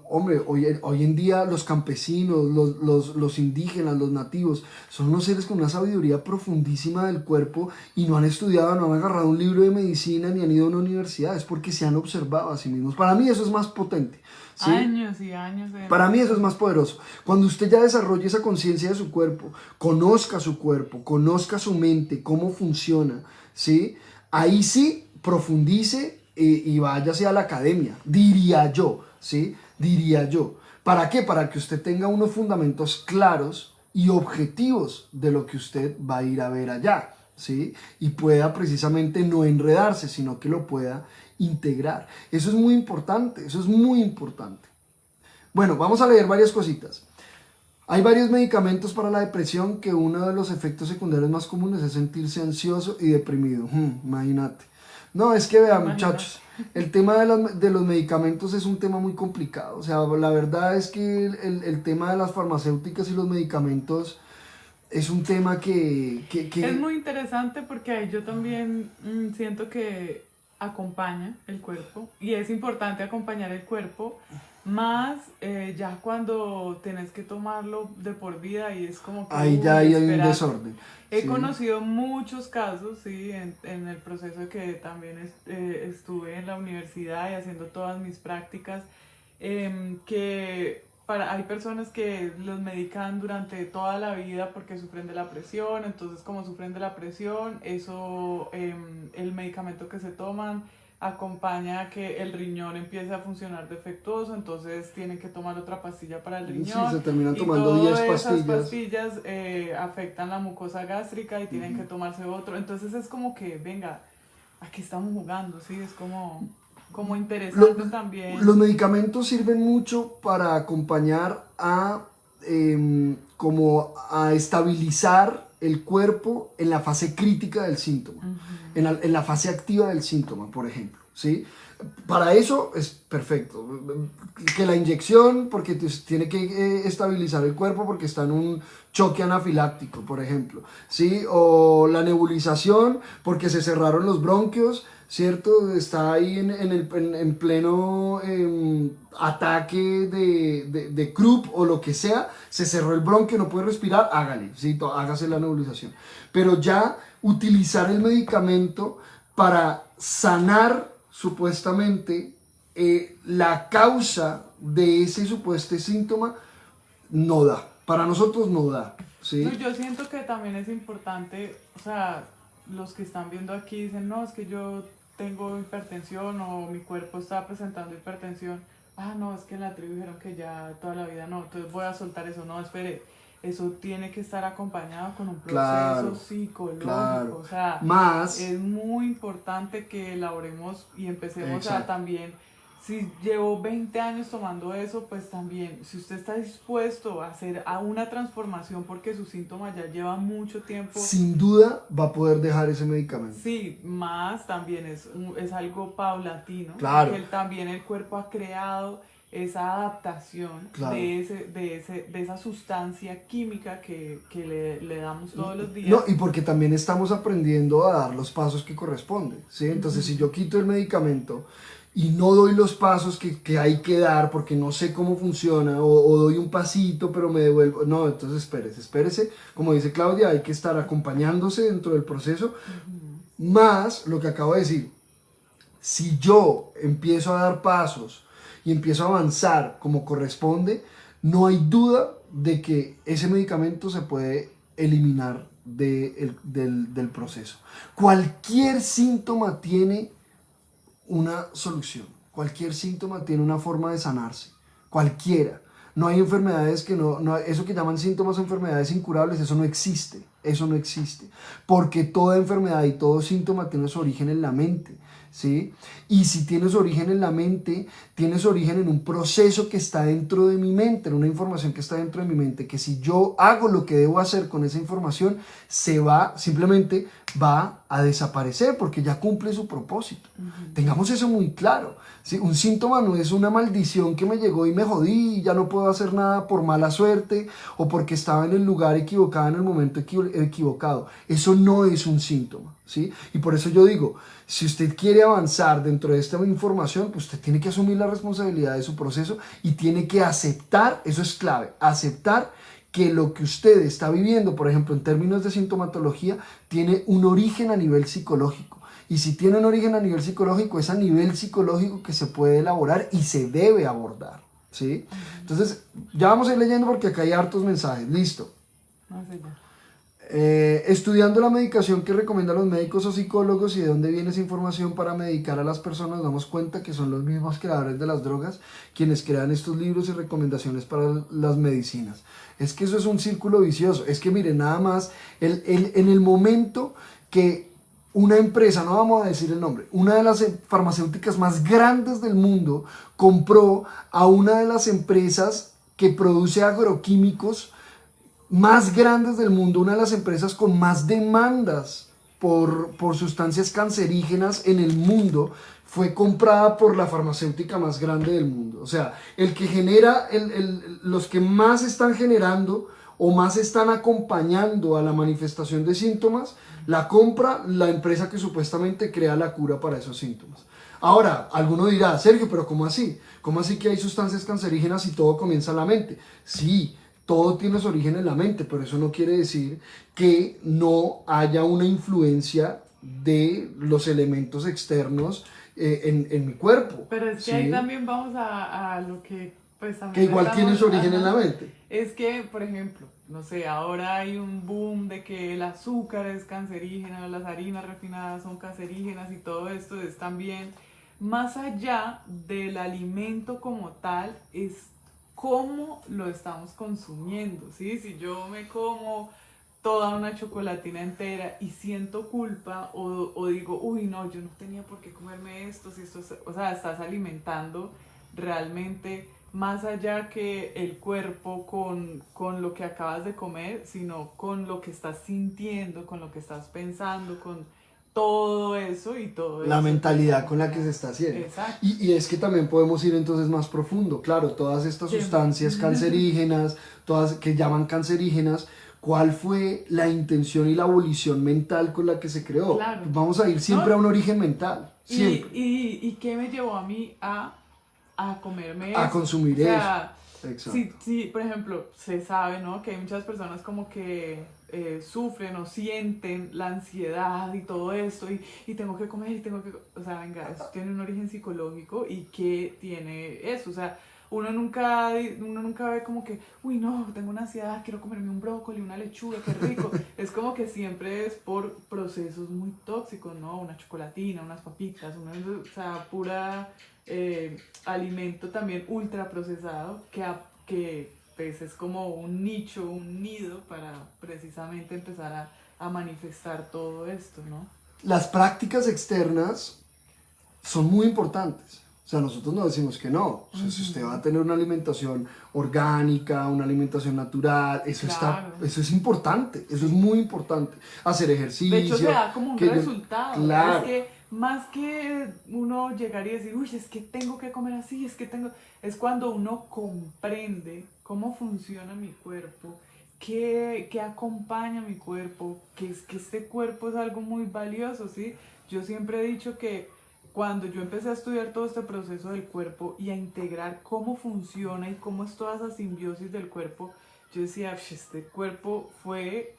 hombre, hoy en día los campesinos, los indígenas, los nativos, son unos seres con una sabiduría profundísima del cuerpo y no han estudiado, no han agarrado un libro de medicina ni han ido a una universidad, es porque se han observado a sí mismos. Para mí eso es más potente, ¿sí? Años y años de... Para mí eso es más poderoso. Cuando usted ya desarrolle esa conciencia de su cuerpo, conozca su mente, cómo funciona, ¿sí? Ahí sí profundice y váyase a la academia, diría yo, ¿sí? Diría yo. ¿Para qué? Para que usted tenga unos fundamentos claros y objetivos de lo que usted va a ir a ver allá, ¿sí? Y pueda precisamente no enredarse, sino que lo pueda integrar. Eso es muy importante, eso es muy importante. Bueno, vamos a leer varias cositas. Hay varios medicamentos para la depresión que uno de los efectos secundarios más comunes es sentirse ansioso y deprimido. Imagínate. No, es que vean, Imagino. muchachos, el tema de los medicamentos es un tema muy complicado. O sea, la verdad es que el tema de las farmacéuticas y los medicamentos es un tema Es muy interesante porque ahí yo también siento que acompaña el cuerpo y es importante acompañar el cuerpo más ya cuando tienes que tomarlo de por vida y es como que, ahí ya uy, hay un espérate. desorden. He ¿Sí? conocido muchos casos, sí, en el proceso de que también estuve en la universidad y haciendo todas mis prácticas, que hay personas que los medican durante toda la vida porque sufren de la presión, entonces como sufren de la presión, eso, el medicamento que se toman acompaña a que el riñón empiece a funcionar defectuoso, entonces tienen que tomar otra pastilla para el Sí, se riñón terminan y tomando 10 todas esas pastillas. pastillas afectan la mucosa gástrica y tienen que tomarse otro, entonces es como que, venga, aquí estamos jugando, ¿sí? Es como Lo- interesante los también. medicamentos sirven mucho para acompañar a, como a estabilizar el cuerpo en la fase crítica del síntoma, Ujú. en la fase activa del síntoma, por ejemplo, ¿sí? Para eso es perfecto. Que la inyección, porque tiene que estabilizar el cuerpo porque está en un choque anafiláctico, por ejemplo, ¿sí? O la nebulización, porque se cerraron los bronquios, ¿cierto? Está ahí en pleno ataque de Krupp o lo que sea, se cerró el bronquio, no puede respirar, hágale, ¿sí? Hágase la nebulización. Pero ya utilizar el medicamento para sanar supuestamente la causa de ese supuesto síntoma no da. Para nosotros no da, No, ¿sí? yo siento que también es importante, o sea, los que están viendo aquí dicen, no, es que yo tengo hipertensión o mi cuerpo está presentando hipertensión. Ah, no, es que en la tribu dijeron que ya toda la vida no, entonces voy a soltar eso. No, espere, eso tiene que estar acompañado con un proceso Claro, psicológico. claro. O sea, Más, es muy importante que elaboremos y empecemos a exacto. también si llevo 20 años tomando eso, pues también, si usted está dispuesto a hacer a una transformación porque su síntoma ya lleva mucho tiempo, Sin duda va a poder dejar ese medicamento. sí, más también es algo paulatino, porque Claro, también el cuerpo ha creado esa adaptación claro. de esa sustancia química que le damos todos los No, días. y porque también estamos aprendiendo a dar los pasos que corresponden, ¿sí? Entonces, si Ujú. yo quito el medicamento y no doy los pasos que hay que dar porque no sé cómo funciona, o doy un pasito pero me devuelvo, no, entonces espérese, como dice Claudia, hay que estar acompañándose dentro del proceso, Ujú. más lo que acabo de decir, si yo empiezo a dar pasos y empiezo a avanzar como corresponde, no hay duda de que ese medicamento se puede eliminar del proceso. Cualquier síntoma tiene una solución, cualquier síntoma tiene una forma de sanarse, cualquiera. No hay enfermedades que eso que llaman síntomas o enfermedades incurables, eso no existe, eso no existe. Porque toda enfermedad y todo síntoma tiene su origen en la mente, ¿sí? Y si tiene su origen en la mente, tiene su origen en un proceso que está dentro de mi mente, en una información que está dentro de mi mente, que si yo hago lo que debo hacer con esa información, simplemente va a desaparecer porque ya cumple su propósito. Ujú. Tengamos eso muy claro. ¿Sí? Un síntoma no es una maldición que me llegó y me jodí y ya no puedo hacer nada por mala suerte o porque estaba en el lugar equivocado en el momento equivocado. Eso no es un síntoma. ¿Sí? Y por eso yo digo, si usted quiere avanzar dentro de esta información, pues usted tiene que asumir la responsabilidad de su proceso y tiene que aceptar, eso es clave, aceptar que lo que usted está viviendo, por ejemplo, en términos de sintomatología, tiene un origen a nivel psicológico. Y si tiene un origen a nivel psicológico, es a nivel psicológico que se puede elaborar y se debe abordar. ¿Sí? Ujú. Entonces, ya vamos a ir leyendo porque acá hay hartos mensajes. Listo. No sé ya. Estudiando la medicación que recomiendan los médicos o psicólogos y de dónde viene esa información para medicar a las personas, nos damos cuenta que son los mismos creadores de las drogas quienes crean estos libros y recomendaciones para las medicinas. Es que eso es un círculo vicioso. Es que miren, nada más, en el momento que una empresa, no vamos a decir el nombre, una de las farmacéuticas más grandes del mundo compró a una de las empresas que produce agroquímicos más grandes del mundo, una de las empresas con más demandas por sustancias cancerígenas en el mundo fue comprada por la farmacéutica más grande del mundo. O sea, el que genera, los que más están generando o más están acompañando a la manifestación de síntomas, la compra la empresa que supuestamente crea la cura para esos síntomas. Ahora, alguno dirá, Sergio, pero ¿cómo así? ¿Cómo así que hay sustancias cancerígenas y todo comienza en la mente? Sí, todo tiene su origen en la mente, pero eso no quiere decir que no haya una influencia de los elementos externos en mi cuerpo. Pero es que ¿sí? ahí también vamos a lo que pues Que también igual tiene su origen en la ajá, mente. es que, por ejemplo, no sé, ahora hay un boom de que el azúcar es cancerígeno, las harinas refinadas son cancerígenas y todo esto es también más allá del alimento como tal, es cómo lo estamos consumiendo, ¿sí? Si yo me como toda una chocolatina entera y siento culpa o digo, uy, no, yo no tenía por qué comerme esto, si esto es, o sea, estás alimentando realmente más allá que el cuerpo con lo que acabas de comer, sino con lo que estás sintiendo, con lo que estás pensando, con todo eso y todo La eso. mentalidad con la que se está haciendo. Exacto. Y es que también podemos ir entonces más profundo. Claro, todas estas sustancias cancerígenas, todas que llaman cancerígenas, ¿cuál fue la intención y la abolición mental con la que se creó? Claro. Pues vamos a ir siempre ¿No? a un origen mental. Siempre. ¿Y qué me llevó a mí a comerme A eso? consumir O sea, eso. Exacto. sí, por ejemplo, se sabe, ¿no? Que hay muchas personas como que sufren o sienten la ansiedad y todo esto y tengo que comer y tengo que... O sea, venga, eso tiene un origen psicológico y ¿qué tiene eso? O sea, uno nunca ve como que, uy, no, tengo una ansiedad, quiero comerme un brócoli, una lechuga, qué rico. Es como que siempre es por procesos muy tóxicos, ¿no? Una chocolatina, unas papitas, o sea, pura alimento también ultra procesado que pues, es como un nicho, un nido para precisamente empezar a manifestar todo esto, ¿no? Las prácticas externas son muy importantes. O sea, nosotros no decimos que no. O sea, si usted va a tener una alimentación orgánica, una alimentación natural, Claro. eso es importante, eso es muy importante. Hacer ejercicio. De hecho, se da como un resultado. Claro. Es que más que uno llegar y decir, uy, es que tengo que comer así, es que tengo... Es cuando uno comprende cómo funciona mi cuerpo, qué acompaña mi cuerpo, que es que este cuerpo es algo muy valioso, ¿sí? Yo siempre he dicho que cuando yo empecé a estudiar todo este proceso del cuerpo y a integrar cómo funciona y cómo es toda esa simbiosis del cuerpo, yo decía, este cuerpo fue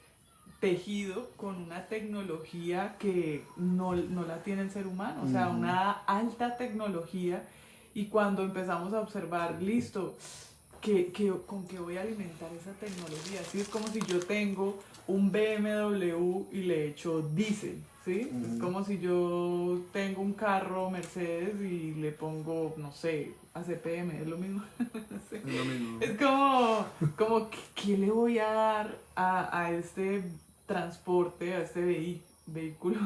tejido con una tecnología que no la tiene el ser humano, o sea, una alta tecnología. Y cuando empezamos a observar, listo, ¿con qué voy a alimentar esa tecnología? Así es como si yo tengo un BMW y le echo diésel, ¿sí? Es como si yo tengo un carro Mercedes y le pongo, no sé, ACPM, es lo mismo. No sé. Es lo mismo. Es como ¿qué le voy a dar a este transporte, a este vehículo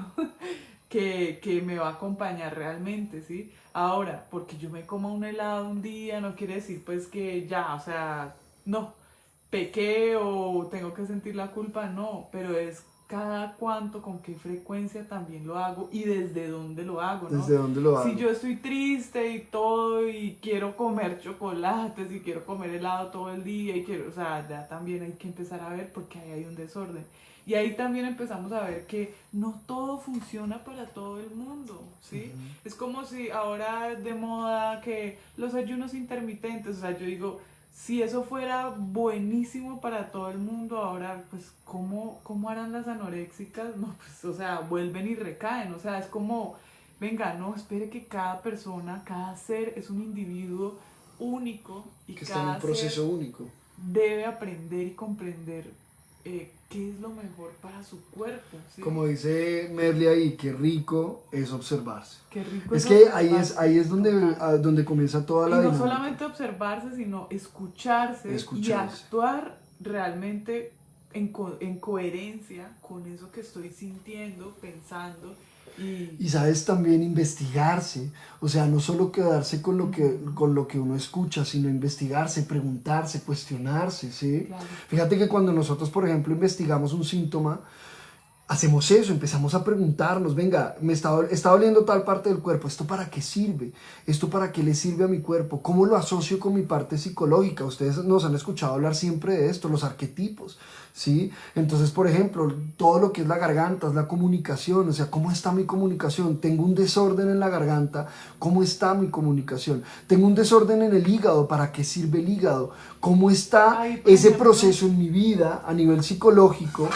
que me va a acompañar realmente, ¿sí? Ahora, porque yo me coma un helado un día, no quiere decir pues que ya, o sea, no, pequé o tengo que sentir la culpa, no, pero es cada cuánto, con qué frecuencia también lo hago y desde dónde lo hago, ¿no? ¿Desde dónde lo hago? Si yo estoy triste y todo y quiero comer chocolates y quiero comer helado todo el día y quiero, o sea, ya también hay que empezar a ver porque ahí hay un desorden. Y ahí también empezamos a ver que no todo funciona para todo el mundo, ¿sí? Es como si ahora de moda que los ayunos intermitentes, o sea, yo digo, si eso fuera buenísimo para todo el mundo, ahora, pues, ¿cómo harán las anoréxicas? No, pues, o sea, vuelven y recaen, o sea, es como, venga, no, espere que cada persona, cada ser es un individuo único y Que está en cada un proceso ser único. debe aprender y comprender qué es lo mejor para su cuerpo, ¿sí? Como dice Merle ahí, qué rico es observarse. Qué rico Es que observarse, ahí es donde, total. donde comienza toda la Y no dinámica. solamente observarse, sino escucharse y Escucharse. actuar realmente en coherencia con eso que estoy sintiendo, pensando Y sabes también investigarse, o sea, no solo quedarse con lo que uno escucha, sino investigarse, preguntarse, cuestionarse, ¿sí? Claro. Fíjate que cuando nosotros, por ejemplo, investigamos un síntoma, hacemos eso, empezamos a preguntarnos, venga, está doliendo tal parte del cuerpo, ¿esto para qué sirve? ¿Esto para qué le sirve a mi cuerpo? ¿Cómo lo asocio con mi parte psicológica? Ustedes nos han escuchado hablar siempre de esto, los arquetipos, ¿sí? Entonces, por ejemplo, todo lo que es la garganta, es la comunicación, o sea, ¿cómo está mi comunicación? Tengo un desorden en la garganta, ¿cómo está mi comunicación? Tengo un desorden en el hígado, ¿para qué sirve el hígado? ¿Cómo está ese proceso en mi vida a nivel psicológico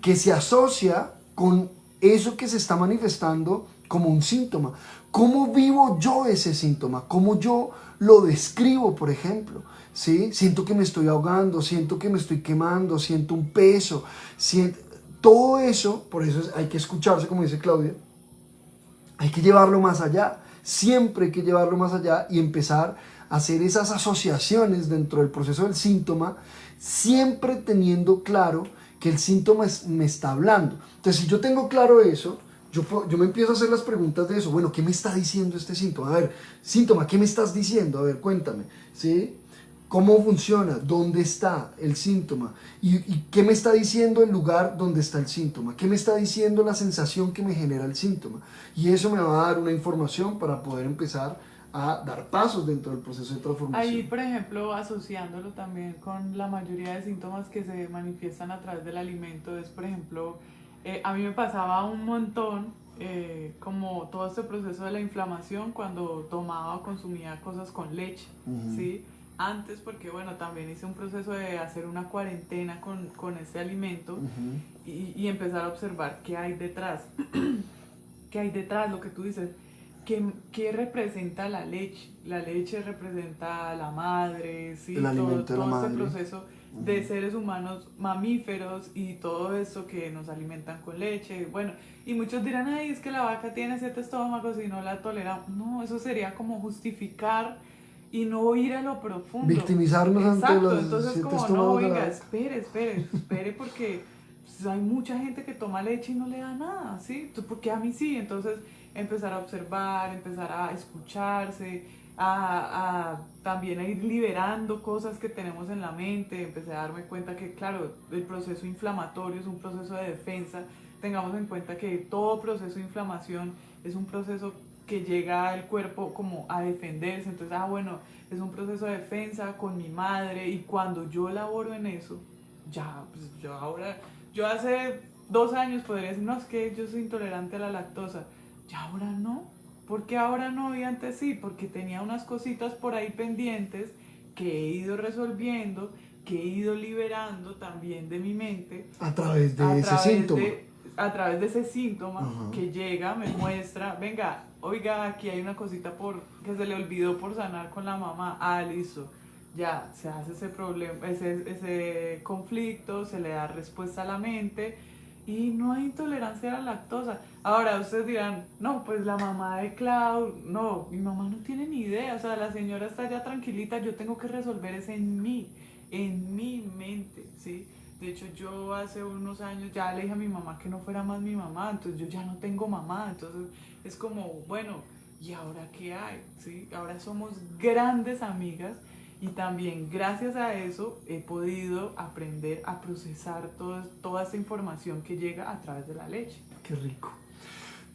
que se asocia con eso que se está manifestando como un síntoma? ¿Cómo vivo yo ese síntoma? ¿Cómo yo lo describo, por ejemplo? ¿Sí? Siento que me estoy ahogando, siento que me estoy quemando, siento un peso, todo eso, por eso hay que escucharse, como dice Claudia, hay que llevarlo más allá, siempre hay que llevarlo más allá y empezar a hacer esas asociaciones dentro del proceso del síntoma, siempre teniendo claro que el síntoma me está hablando. Entonces, si yo tengo claro eso, yo me empiezo a hacer las preguntas de eso. Bueno, ¿qué me está diciendo este síntoma? A ver, síntoma, ¿qué me estás diciendo? A ver, cuéntame, ¿sí? ¿Cómo funciona? ¿Dónde está el síntoma? ¿Y qué me está diciendo el lugar donde está el síntoma? ¿Qué me está diciendo la sensación que me genera el síntoma? Y eso me va a dar una información para poder empezar a dar pasos dentro del proceso de transformación. Ahí, por ejemplo, asociándolo también con la mayoría de síntomas que se manifiestan a través del alimento, es, por ejemplo, a mí me pasaba un montón como todo este proceso de la inflamación cuando tomaba o consumía cosas con leche, ¿sí? Antes, porque bueno, también hice un proceso de hacer una cuarentena con este alimento y empezar a observar qué hay detrás, qué hay detrás, lo que tú dices. ¿Qué representa la leche? La leche representa a la madre, ¿sí? El alimento de la madre. Este proceso de seres humanos mamíferos y todo eso que nos alimentan con leche. Bueno, y muchos dirán, ay, es que la vaca tiene 7 estómagos y no la tolera. No, eso sería como justificar y no ir a lo profundo. Victimizarnos ante los entonces 7 como, estómagos. no, venga, espere porque pues, hay mucha gente que toma leche y no le da nada, ¿sí? Porque a mí sí, entonces empezar a observar, empezar a escucharse, a también a ir liberando cosas que tenemos en la mente, empecé a darme cuenta que, claro, el proceso inflamatorio es un proceso de defensa, tengamos en cuenta que todo proceso de inflamación es un proceso que llega al cuerpo como a defenderse, entonces, bueno, es un proceso de defensa con mi madre y cuando yo laboro en eso, ya, pues yo hace 2 años podría decir, no, es que yo soy intolerante a la lactosa, ya ahora no. ¿Por qué ahora no y antes sí? Porque tenía unas cositas por ahí pendientes que he ido resolviendo, que he ido liberando también de mi mente. A través de ese síntoma. A través de ese síntoma que llega, me muestra, venga, oiga, aquí hay una cosita que se le olvidó por sanar con la mamá. Ah, listo. Ya se hace ese problema, ese conflicto, se le da respuesta a la mente y no hay intolerancia a la lactosa. Ahora ustedes dirán, no, pues la mamá de Clau, no, mi mamá no tiene ni idea, o sea, la señora está ya tranquilita, yo tengo que resolver eso en mi mente, ¿sí? De hecho, yo hace unos años ya le dije a mi mamá que no fuera más mi mamá, entonces yo ya no tengo mamá, entonces es como, bueno, ¿y ahora qué hay? ¿Sí? Ahora somos grandes amigas y también gracias a eso he podido aprender a procesar toda esta información que llega a través de la leche. Qué rico.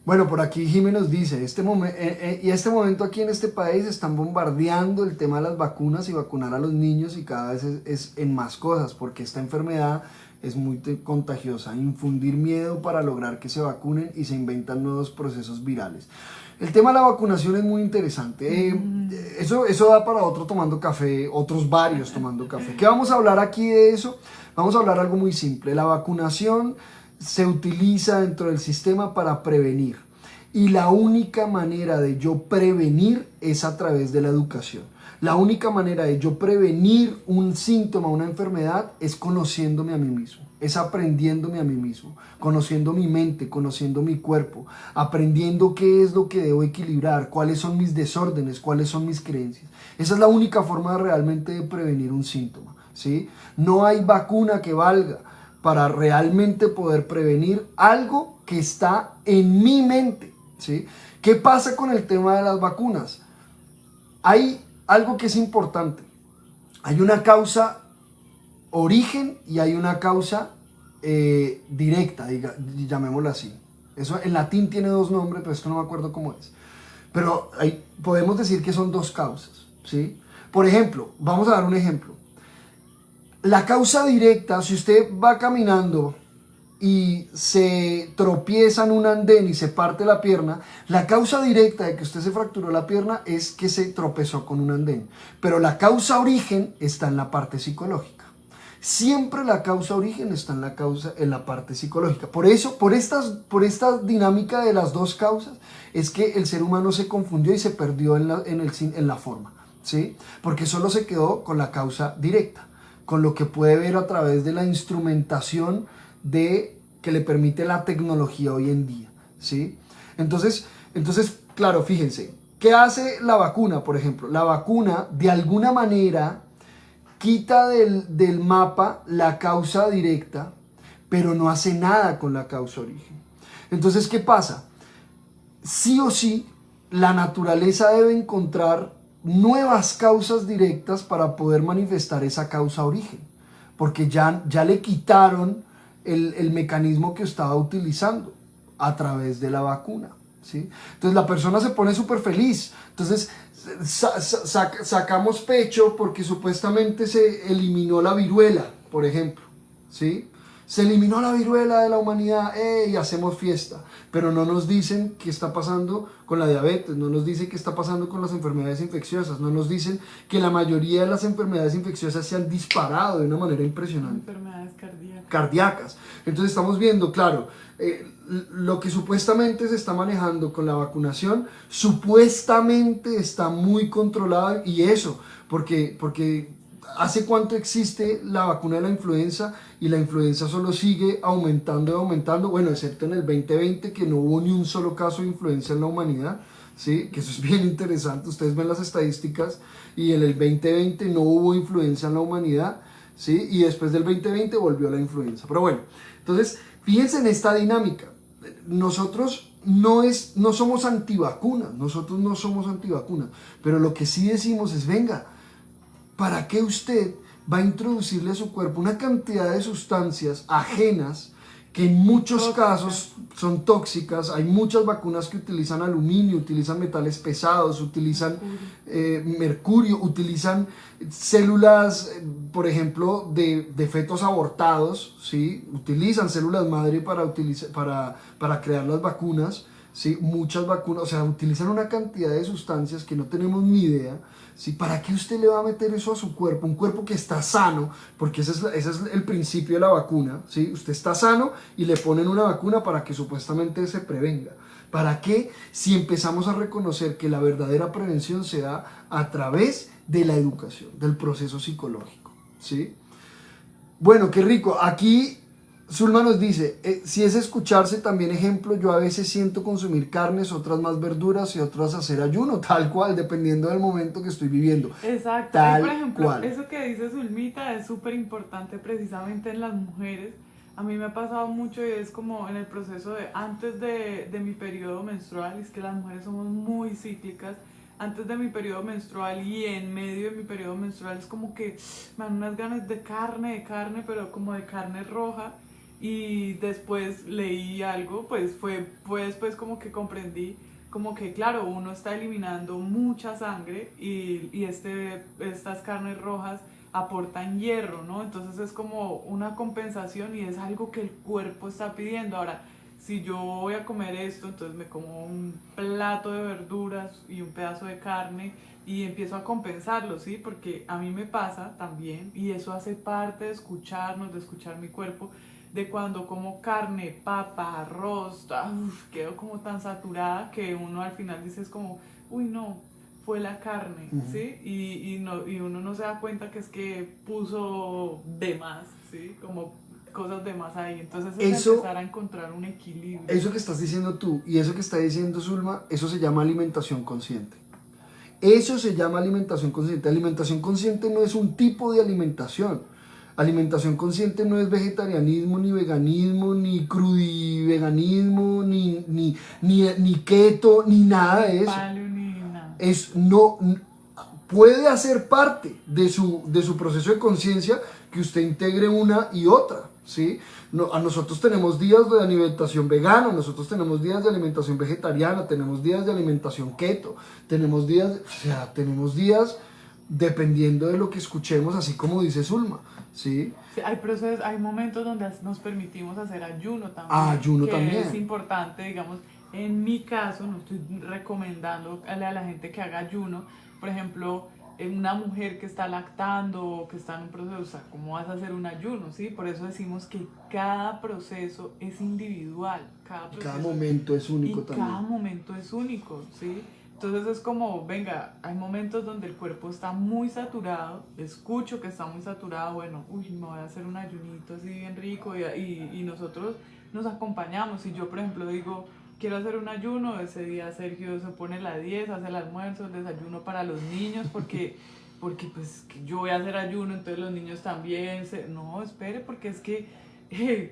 Bueno, por aquí Jimmy nos dice, este momento aquí en este país están bombardeando el tema de las vacunas y vacunar a los niños y cada vez es en más cosas porque esta enfermedad es muy contagiosa. Infundir miedo para lograr que se vacunen y se inventan nuevos procesos virales. El tema de la vacunación es muy interesante. Eso da para otro tomando café, otros varios tomando café. ¿Qué vamos a hablar aquí de eso? Vamos a hablar algo muy simple. La vacunación se utiliza dentro del sistema para prevenir. Y la única manera de yo prevenir es a través de la educación. La única manera de yo prevenir un síntoma, una enfermedad, es conociéndome a mí mismo, es aprendiéndome a mí mismo, conociendo mi mente, conociendo mi cuerpo, aprendiendo qué es lo que debo equilibrar, cuáles son mis desórdenes, cuáles son mis creencias. Esa es la única forma realmente de prevenir un síntoma, ¿sí? No hay vacuna que valga para realmente poder prevenir algo que está en mi mente, ¿sí? ¿Qué pasa con el tema de las vacunas? Hay algo que es importante. Hay una causa origen y hay una causa directa, llamémosla así. Eso en latín tiene dos nombres, pero esto no me acuerdo cómo es. Pero podemos decir que son dos causas, ¿sí? Por ejemplo, vamos a dar un ejemplo. La causa directa, si usted va caminando y se tropieza en un andén y se parte la pierna, la causa directa de que usted se fracturó la pierna es que se tropezó con un andén. Pero la causa origen está en la parte psicológica. Siempre la causa origen está en la parte psicológica. Por eso, por esta dinámica de las dos causas, es que el ser humano se confundió y se perdió en la forma, ¿sí? Porque solo se quedó con la causa directa, con lo que puede ver a través de la instrumentación que le permite la tecnología hoy en día, ¿sí? Entonces, claro, fíjense, ¿qué hace la vacuna, por ejemplo? La vacuna, de alguna manera, quita del mapa la causa directa, pero no hace nada con la causa origen. Entonces, ¿qué pasa? Sí o sí, la naturaleza debe encontrar nuevas causas directas para poder manifestar esa causa origen, porque ya le quitaron el mecanismo que estaba utilizando a través de la vacuna, ¿sí? Entonces la persona se pone súper feliz. Entonces sacamos pecho porque supuestamente se eliminó la viruela, por ejemplo, ¿sí? Se eliminó la viruela de la humanidad, y hacemos fiesta. Pero no nos dicen qué está pasando con la diabetes, no nos dicen qué está pasando con las enfermedades infecciosas, no nos dicen que la mayoría de las enfermedades infecciosas se han disparado de una manera impresionante. Enfermedades Cardíacas. Entonces estamos viendo, claro, lo que supuestamente se está manejando con la vacunación, supuestamente está muy controlado, y eso, porque ¿hace cuánto existe la vacuna de la influenza? Y la influenza solo sigue aumentando y aumentando, bueno, excepto en el 2020, que no hubo ni un solo caso de influenza en la humanidad, ¿sí? Que eso es bien interesante. Ustedes ven las estadísticas y en el 2020 no hubo influenza en la humanidad, ¿sí? Y después del 2020 volvió la influenza. Pero bueno, entonces, fíjense en esta dinámica. Nosotros no somos antivacunas, pero lo que sí decimos es, venga, ¿para qué usted va a introducirle a su cuerpo una cantidad de sustancias ajenas que en muchos casos son tóxicas? Hay muchas vacunas que utilizan aluminio, utilizan metales pesados, utilizan mercurio, utilizan células, por ejemplo, de fetos abortados, ¿sí? Utilizan células madre para crear las vacunas, ¿sí? Muchas vacunas, o sea, utilizan una cantidad de sustancias que no tenemos ni idea, ¿sí? ¿Para qué usted le va a meter eso a su cuerpo? Un cuerpo que está sano, porque ese es el principio de la vacuna, ¿sí? Usted está sano y le ponen una vacuna para que supuestamente se prevenga. ¿Para qué? Si empezamos a reconocer que la verdadera prevención se da a través de la educación, del proceso psicológico, ¿sí? Bueno, qué rico. Aquí Zulma nos dice, si es escucharse también ejemplo, yo a veces siento consumir carnes, otras más verduras y otras hacer ayuno, tal cual, dependiendo del momento que estoy viviendo. Exacto. Tal por ejemplo, cual. Eso que dice Zulmita es súper importante precisamente en las mujeres. A mí me ha pasado mucho y es como en el proceso de antes de mi periodo menstrual, y es que las mujeres somos muy cíclicas. Antes de mi periodo menstrual y en medio de mi periodo menstrual es como que me dan unas ganas de carne, pero como de carne roja. Y después leí algo, pues fue después como que comprendí como que claro, uno está eliminando mucha sangre y estas carnes rojas aportan hierro, ¿no? Entonces es como una compensación y es algo que el cuerpo está pidiendo. Ahora, si yo voy a comer esto, entonces me como un plato de verduras y un pedazo de carne y empiezo a compensarlo, ¿sí? Porque a mí me pasa también, y eso hace parte de escucharnos, de escuchar mi cuerpo, de cuando como carne, papa, arroz, quedo como tan saturada que uno al final dice es como, uy no, fue la carne, ¿sí? Y uno no se da cuenta que es que puso de más, ¿sí? Como cosas de más ahí. Entonces es empezar a encontrar un equilibrio. Eso que estás diciendo tú y eso que está diciendo Zulma, eso se llama alimentación consciente. Eso se llama alimentación consciente. Alimentación consciente no es un tipo de alimentación. Alimentación consciente no es vegetarianismo, ni veganismo, ni crudiveganismo, ni keto, ni nada de eso. Paleo, ni nada. Puede hacer parte de su proceso de conciencia que usted integre una y otra, ¿sí? No, a nosotros tenemos días de alimentación vegana, nosotros tenemos días de alimentación vegetariana, tenemos días de alimentación keto, tenemos días, o sea, tenemos días dependiendo de lo que escuchemos, así como dice Zulma, ¿sí? Sí, hay procesos, hay momentos donde nos permitimos hacer ayuno también. Ayuno que también. Es importante, digamos, en mi caso, no estoy recomendando a la gente que haga ayuno. Por ejemplo, una mujer que está lactando o que está en un proceso, o sea, ¿cómo vas a hacer un ayuno? ¿Sí? Por eso decimos que cada proceso es individual. Cada momento es único también. Cada momento es único, ¿sí? Entonces es como, venga, hay momentos donde el cuerpo está muy saturado, escucho que está muy saturado, bueno, uy, me voy a hacer un ayunito así bien rico y nosotros nos acompañamos. Si yo, por ejemplo, digo, quiero hacer un ayuno, ese día Sergio se pone la 10, hace el almuerzo, el desayuno para los niños, porque pues que yo voy a hacer ayuno, entonces los niños también, no, espere, porque es que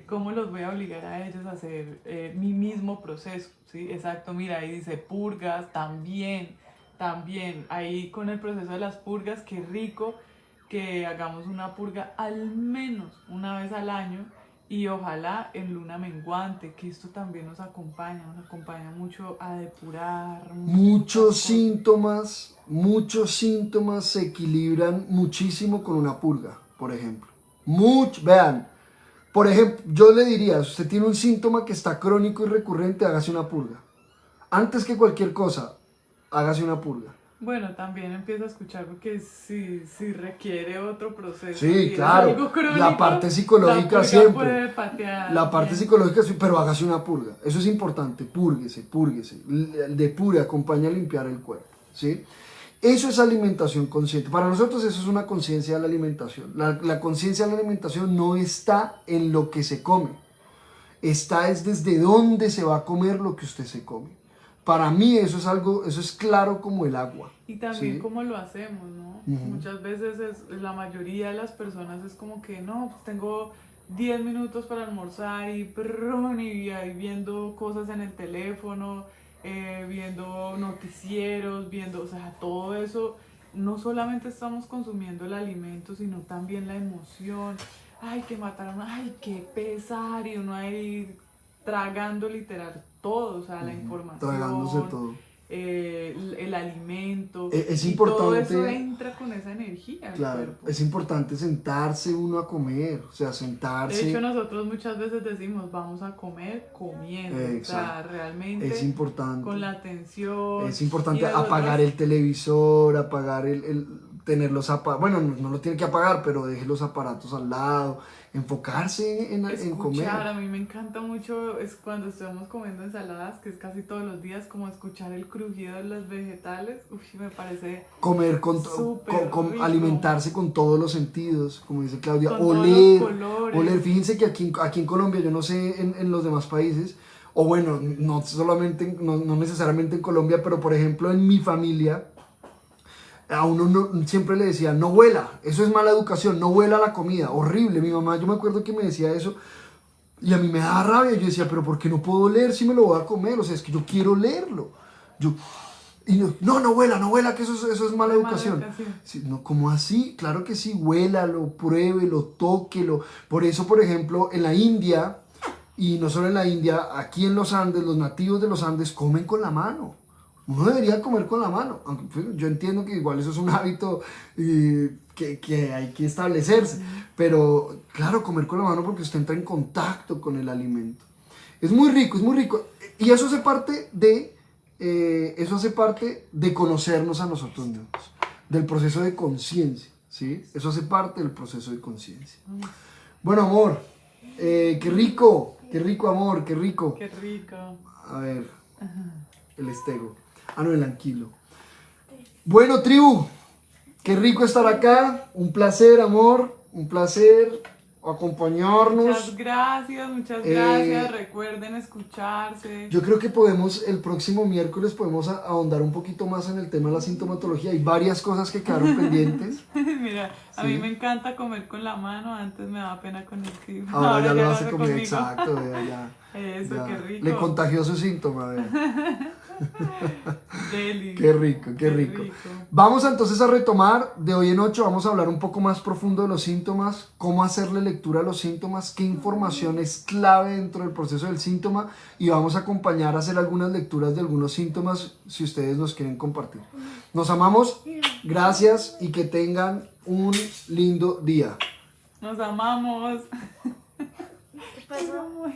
¿cómo los voy a obligar a ellos a hacer mi mismo proceso? ¿Sí? Exacto, mira, ahí dice purgas, también, ahí con el proceso de las purgas, qué rico que hagamos una purga al menos una vez al año y ojalá en luna menguante, que esto también nos acompaña mucho a depurar. Muchos síntomas se equilibran muchísimo con una purga, por ejemplo. Vean, por ejemplo, yo le diría, si usted tiene un síntoma que está crónico y recurrente, hágase una purga. Antes que cualquier cosa, hágase una purga. Bueno, también empiezo a escuchar porque si requiere otro proceso. Sí, claro. Crónico, la parte psicológica siempre. Puede patear, la parte psicológica, pero hágase una purga. Eso es importante. Púrguese. Depure, acompaña a limpiar el cuerpo. ¿Sí? Eso es alimentación consciente. Para nosotros eso es una conciencia de la alimentación. La conciencia de la alimentación no está en lo que se come. Está es desde dónde se va a comer lo que usted se come. Para mí eso es claro como el agua. Y también ¿sí? cómo lo hacemos, ¿no? Muchas veces la mayoría de las personas es como que no, pues tengo 10 minutos para almorzar y ahí viendo cosas en el teléfono, viendo noticieros, o sea, todo eso. No solamente estamos consumiendo el alimento, sino también la emoción. Ay, que mataron, ay, qué pesar, y uno ahí tragando literal todo, o sea, la información, tragándose todo. El alimento, es importante, todo eso entra con esa energía. Claro, es importante sentarse uno a comer, o sea, sentarse. De hecho, nosotros muchas veces decimos, vamos a comer comiendo, o sea, realmente es importante, con la atención. Es importante apagar el televisor, apagar tener los aparatos, bueno, no lo tiene que apagar, pero deje los aparatos al lado, enfocarse en comer. A mí me encanta mucho es cuando estamos comiendo ensaladas, que es casi todos los días, como escuchar el crujido de los vegetales. Me parece comer alimentarse con todos los sentidos, como dice Claudia, oler. Fíjense que aquí en Colombia, yo no sé en los demás países, o bueno, no necesariamente en Colombia, pero por ejemplo en mi familia, a uno siempre le decía, no huela, eso es mala educación, no huela la comida, horrible. Mi mamá, yo me acuerdo que me decía eso y a mí me daba rabia. Yo decía, pero ¿por qué no puedo oler si me lo voy a comer? O sea, es que yo quiero olerlo. No huela, que eso es mala educación. Sí, no, ¿cómo así? Claro que sí, huélalo, pruébelo, tóquelo. Por eso, por ejemplo, en la India, y no solo en la India, aquí en los Andes, los nativos de los Andes comen con la mano. Uno debería comer con la mano, aunque pues, yo entiendo que igual eso es un hábito que hay que establecerse, pero claro, comer con la mano porque usted entra en contacto con el alimento. Es muy rico, y eso hace parte de conocernos a nosotros mismos, del proceso de conciencia, ¿sí? Eso hace parte del proceso de conciencia. Bueno, amor, qué rico, amor, qué rico. Qué rico. A ver, el estego. No, el anquilo. Bueno, tribu, qué rico estar acá. Un placer, amor. Un placer acompañarnos. Muchas gracias. Recuerden escucharse. Yo creo que el próximo miércoles podemos ahondar un poquito más en el tema de la sintomatología. Hay varias cosas que quedaron pendientes. Mira, a mí me encanta comer con la mano. Antes me daba pena con el tribu. Ahora ya lo hace conmigo. Exacto, vea, ya. Eso, ya. Qué rico. Le contagió su síntoma, vea. Deli. Qué rico, qué rico. Vamos entonces a retomar de hoy en 8, vamos a hablar un poco más profundo de los síntomas, cómo hacerle lectura a los síntomas, qué información es clave dentro del proceso del síntoma y vamos a acompañar a hacer algunas lecturas de algunos síntomas si ustedes nos quieren compartir. Nos amamos, gracias y que tengan un lindo día. Nos amamos. ¿Qué pasó?